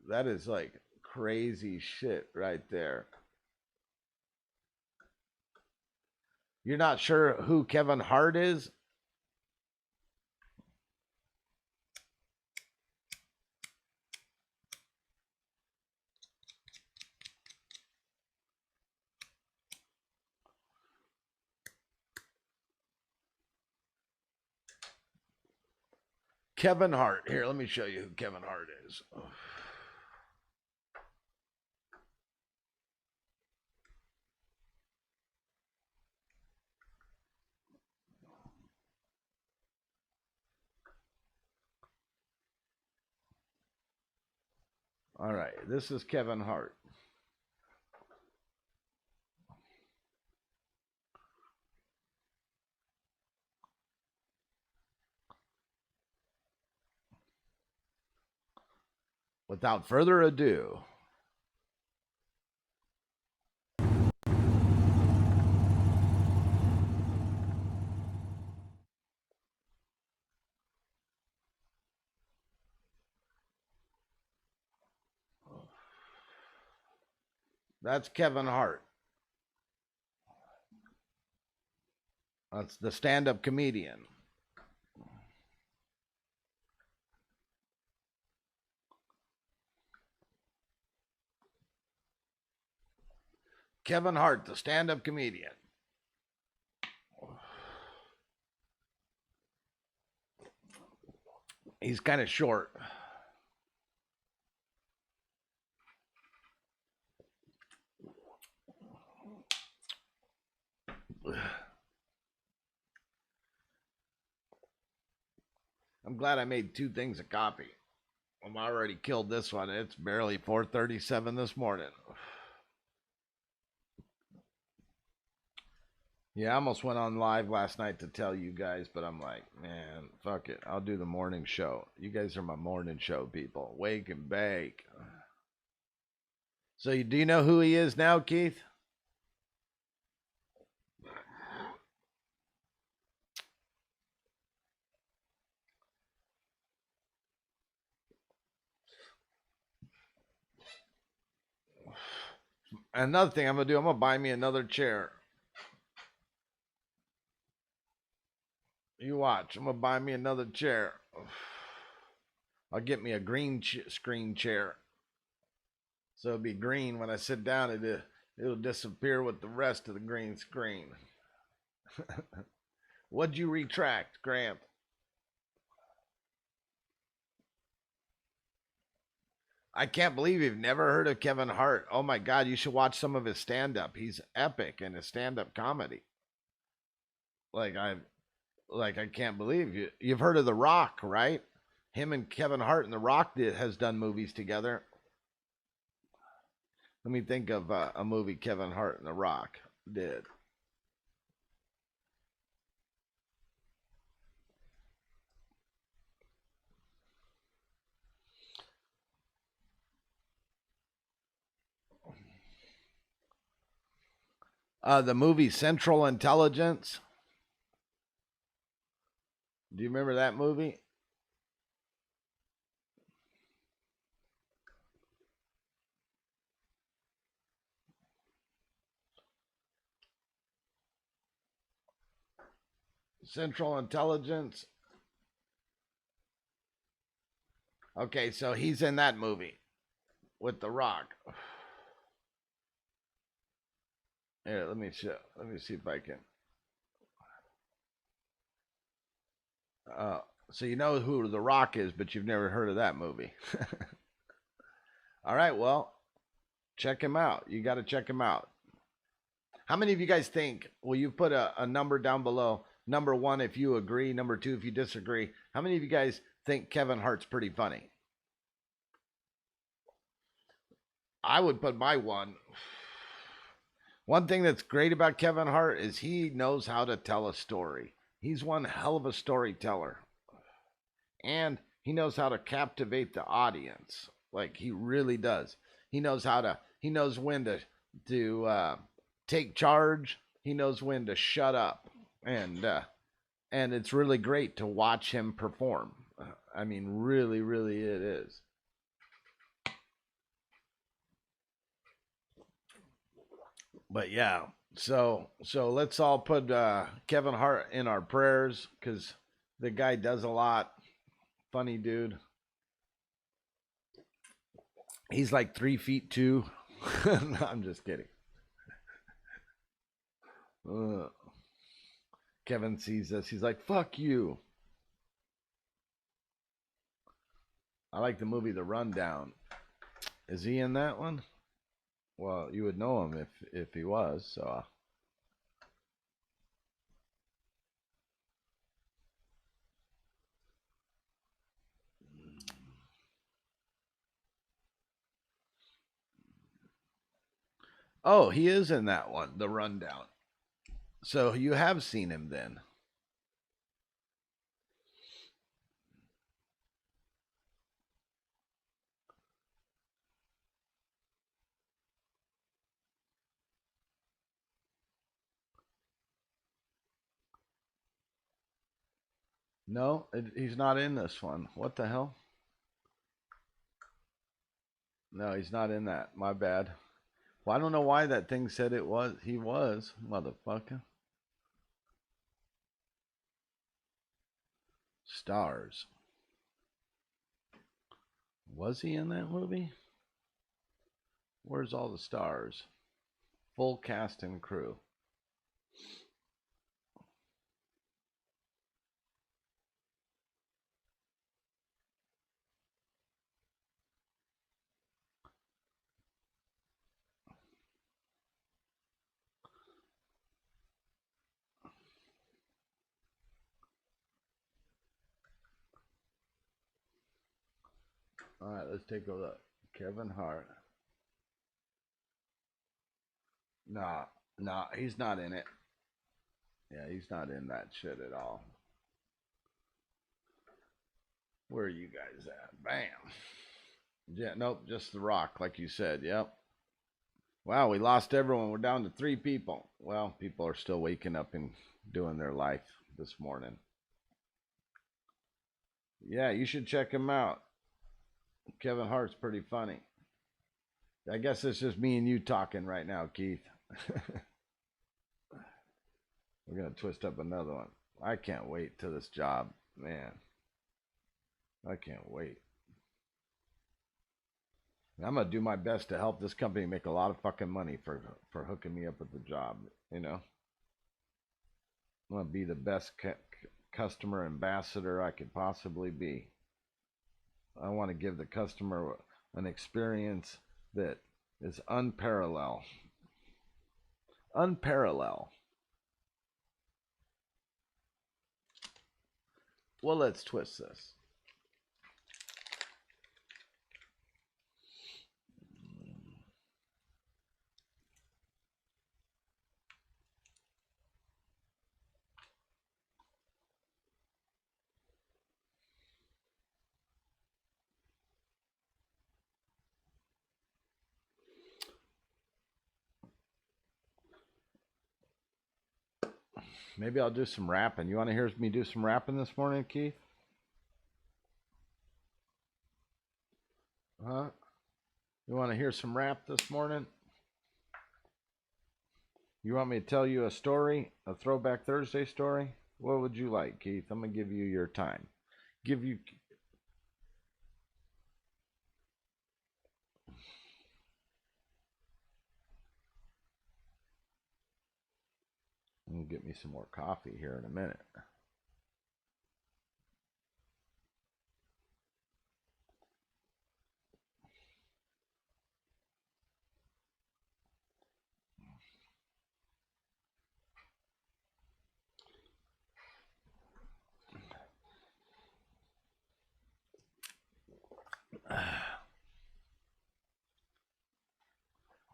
That is like crazy shit right there. You're not sure who Kevin Hart is? Kevin Hart. Here, let me show you who Kevin Hart is. All right, this is Kevin Hart. Without further ado, that's Kevin Hart. That's the stand-up comedian. Kevin Hart, the stand-up comedian. He's kind of short. I'm glad I made 2 things a copy. I'm already killed this one. It's barely 4:37 this morning. Yeah, I almost went on live last night to tell you guys, but I'm like, man, fuck it. I'll do the morning show. You guys are my morning show people. Wake and bake. So, do you know who he is now, Keith? Another thing I'm going to do, I'm going to buy me another chair. You watch. I'm going to buy me another chair. I'll get me a green screen chair. So it'll be green when I sit down. It'll disappear with the rest of the green screen. What'd you retract, Grant? I can't believe you've never heard of Kevin Hart. Oh my God, you should watch some of his stand-up. He's epic in his stand-up comedy. I can't believe you've heard of The Rock, right? Him and Kevin Hart and The Rock has done movies together. Let me think of a movie Kevin Hart and The Rock did. The movie Central Intelligence. Do you remember that movie? Central Intelligence. Okay, so he's in that movie with The Rock. Here, let me see if I can. So you know who The Rock is, but you've never heard of that movie. All right, well, check him out. You got to check him out. How many of you guys think, well, you put a number down below, number 1 if you agree, number 2 if you disagree. How many of you guys think Kevin Hart's pretty funny? I would put my 1. One thing that's great about Kevin Hart is he knows how to tell a story. He's one hell of a storyteller. And he knows how to captivate the audience. Like, he really does. He knows when to take charge. He knows when to shut up. And it's really great to watch him perform. I mean, really, really it is. But yeah, so let's all put Kevin Hart in our prayers because the guy does a lot. Funny dude. He's like 3 feet 2. No, I'm just kidding. Uh, Kevin sees this. He's like, "Fuck you." I like the movie The Rundown. Is he in that one? Well, you would know him if he was. So. Oh, he is in that one, The Rundown. So you have seen him then? No, he's not in this one. What the hell? No, he's not in that. My bad. Well, I don't know why that thing said it was. He was, motherfucker. Stars. Was he in that movie? Where's all the stars? Full cast and crew. All right, let's take a look. Kevin Hart. Nah, nah, he's not in it. Yeah, he's not in that shit at all. Where are you guys at? Bam. Yeah, nope, just The Rock, like you said. Yep. Wow, we lost everyone. We're down to 3 people. Well, people are still waking up and doing their life this morning. Yeah, you should check him out. Kevin Hart's pretty funny. I guess it's just me and you talking right now, Keith. We're going to twist up another one. I can't wait till this job. Man, I can't wait. I'm going to do my best to help this company make a lot of fucking money for hooking me up with the job, you know? I'm going to be the best customer ambassador I could possibly be. I want to give the customer an experience that is unparalleled. Unparalleled. Well, let's twist this. Maybe I'll do some rapping. You want to hear me do some rapping this morning, Keith? Huh? You want to hear some rap this morning? You want me to tell you a story? A Throwback Thursday story? What would you like, Keith? I'm going to give you your time. Give you. I'm going to get me some more coffee here in a minute.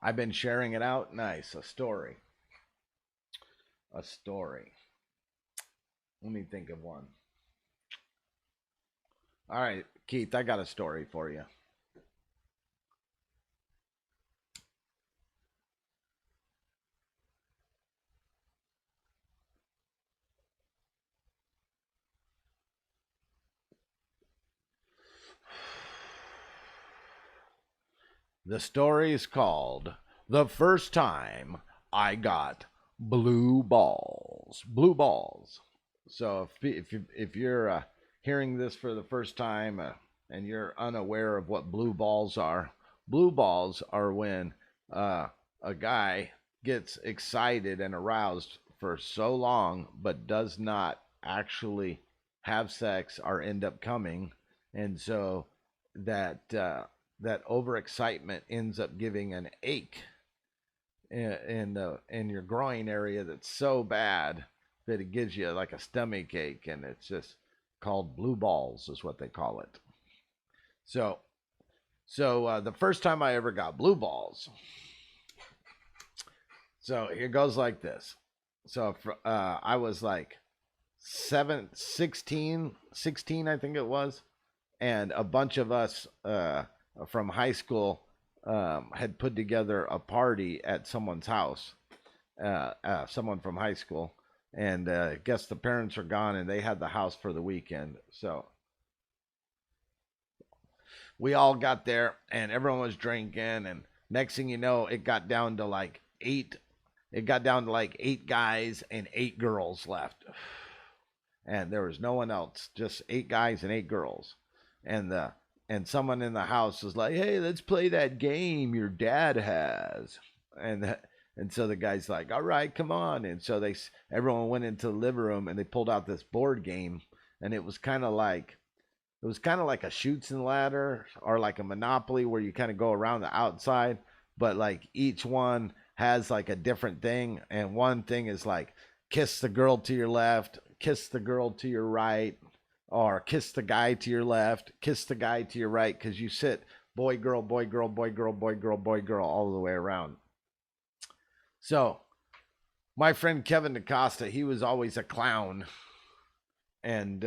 I've been sharing it out. Nice. A story. A story. Let me think of one. All right, Keith, I got a story for you. The story is called The First Time I got blue balls. Blue balls. So if you're hearing this for the first time and you're unaware of what blue balls are when a guy gets excited and aroused for so long but does not actually have sex or end up coming, and so that overexcitement ends up giving an ache in your groin area that's so bad that it gives you like a stomach ache, and it's just called blue balls is what they call it. So the first time I ever got blue balls, so it goes like this. So I was like 16 I think it was, and a bunch of us from high school had put together a party at someone's house, someone from high school, and I guess the parents were gone and they had the house for the weekend. So we all got there and everyone was drinking, and next thing you know, it got down to like eight guys and 8 girls left. And there was no one else, just 8 guys and 8 girls. And someone in the house was like, "Hey, let's play that game your dad has." And so the guy's like, "All right, come on." And so everyone went into the living room and they pulled out this board game, and it was kind of like a Chutes and Ladder or like a Monopoly where you kind of go around the outside, but like each one has like a different thing, and one thing is like kiss the girl to your left, kiss the girl to your right, or kiss the guy to your left, kiss the guy to your right, because you sit boy, girl, boy, girl, boy, girl, boy, girl, boy, girl, all the way around. So my friend Kevin DaCosta, he was always a clown. And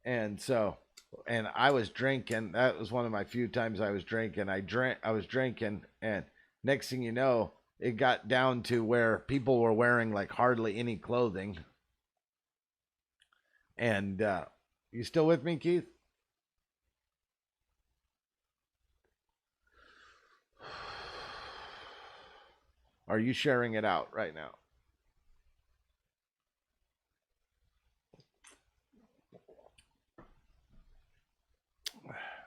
I was drinking. That was one of my few times I was drinking. I was drinking, and next thing you know, it got down to where people were wearing like hardly any clothing. And you still with me, Keith? Are you sharing it out right now?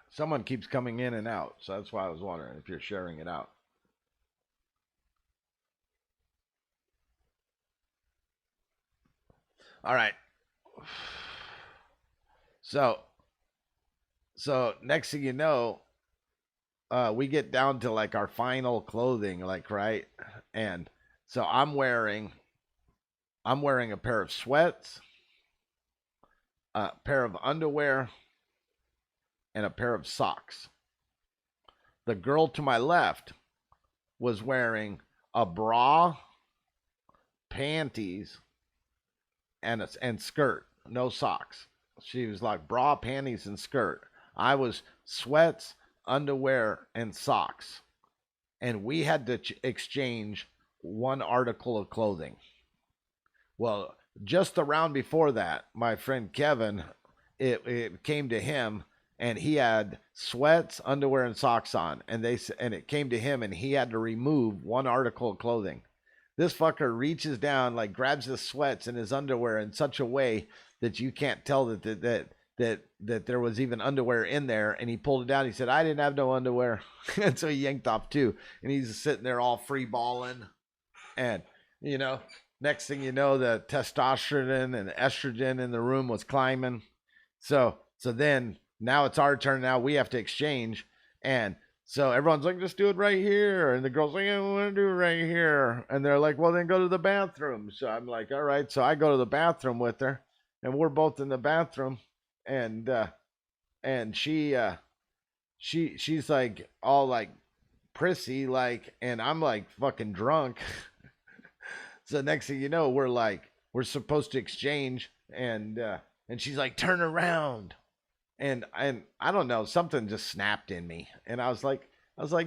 Someone keeps coming in and out, so that's why I was wondering if you're sharing it out. All right. So next thing you know, we get down to like our final clothing, like, right? And so I'm wearing a pair of sweats, a pair of underwear, and a pair of socks. The girl to my left was wearing a bra, panties, and skirt, no socks. She was like bra, panties, and skirt. I was sweats, underwear, and socks. And we had to exchange one article of clothing. Well, just the round before that, my friend Kevin, it came to him, and he had sweats, underwear, and socks on, and it came to him, and he had to remove one article of clothing. This fucker reaches down, like grabs his sweats and his underwear in such a way that you can't tell that there was even underwear in there, and he pulled it down. He said, "I didn't have no underwear," and so he yanked off too, and he's sitting there all free balling, and next thing you know, the testosterone and estrogen in the room was climbing. So then now it's our turn. Now we have to exchange, and so everyone's like, "Just do it right here," and the girl's like, "I want to do it right here," and they're like, "Well, then go to the bathroom." So I'm like, "All right." So I go to the bathroom with her, and we're both in the bathroom, and she's like all like prissy, like, and I'm like fucking drunk. So next thing you know, we're supposed to exchange, and she's like, "Turn around." And I don't know, something just snapped in me, and I was like,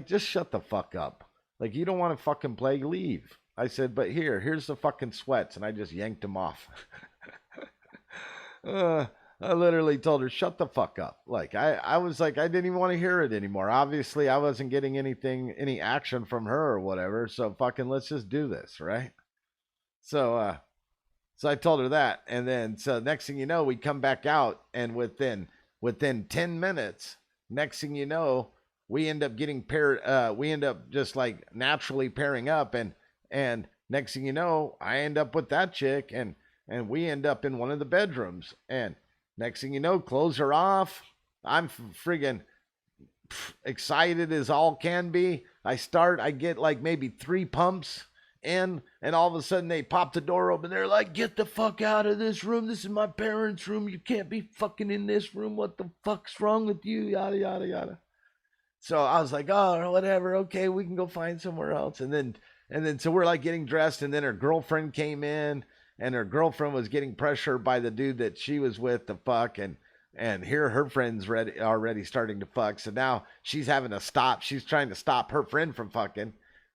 "Just shut the fuck up. Like, you don't want to fucking play, leave." I said, "But here's the fucking sweats," and I just yanked them off. I literally told her, shut the fuck up. Like, I was like, I didn't even want to hear it anymore. Obviously, I wasn't getting any action from her or whatever. So fucking let's just do this, right? So, so I told her that. And then, so next thing you know, we come back out, and within 10 minutes, next thing you know, we end up getting paired. We end up just like naturally pairing up. And next thing you know, I end up with that chick, and we end up in one of the bedrooms. And next thing you know, clothes are off. I'm friggin' excited as all can be. I get like maybe 3 pumps in, and all of a sudden they pop the door open. They're like, get the fuck out of this room. This is my parents' room. You can't be fucking in this room. What the fuck's wrong with you? Yada, yada, yada. So I was like, oh, whatever. Okay, we can go find somewhere else. And then so we're like getting dressed, and then her girlfriend came in, and her girlfriend was getting pressured by the dude that she was with to fuck, and here her friends already starting to fuck. So now she's having to stop. She's trying to stop her friend from fucking.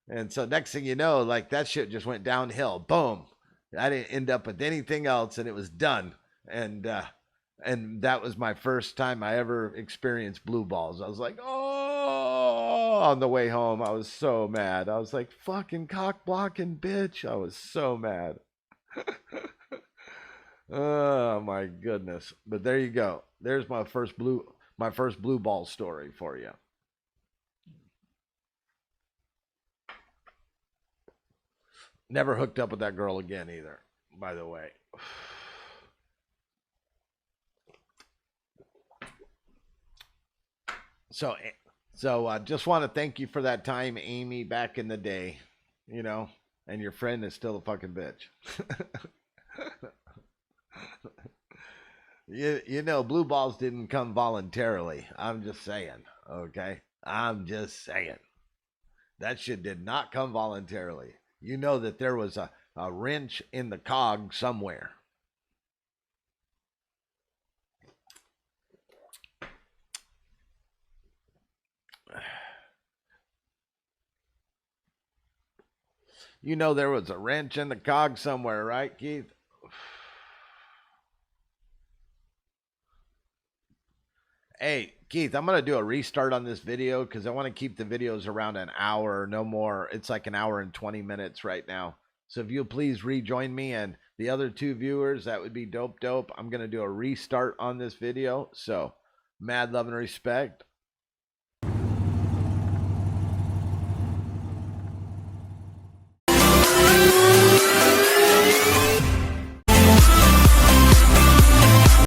And so next thing you know, like that shit just went downhill. Boom. I didn't end up with anything else, and it was done. And that was my first time I ever experienced blue balls. I was like, oh, on the way home. I was so mad. I was like, fucking cock blocking bitch. I was so mad. Oh my goodness. But there you go. There's my first blue ball story for you. Never hooked up with that girl again either, by the way. So just want to thank you for that time, Amy, back in the day, you know, and your friend is still a fucking bitch. You know, blue balls didn't come voluntarily. I'm just saying, okay? I'm just saying. That shit did not come voluntarily. You know that there was a wrench in the cog somewhere. You know there was a wrench in the cog somewhere, right, Keith? Hey, Keith, I'm going to do a restart on this video because I want to keep the videos around an hour, no more. It's like an hour and 20 minutes right now. So if you'll please rejoin me and the other 2 viewers, that would be dope. I'm going to do a restart on this video. So mad love and respect.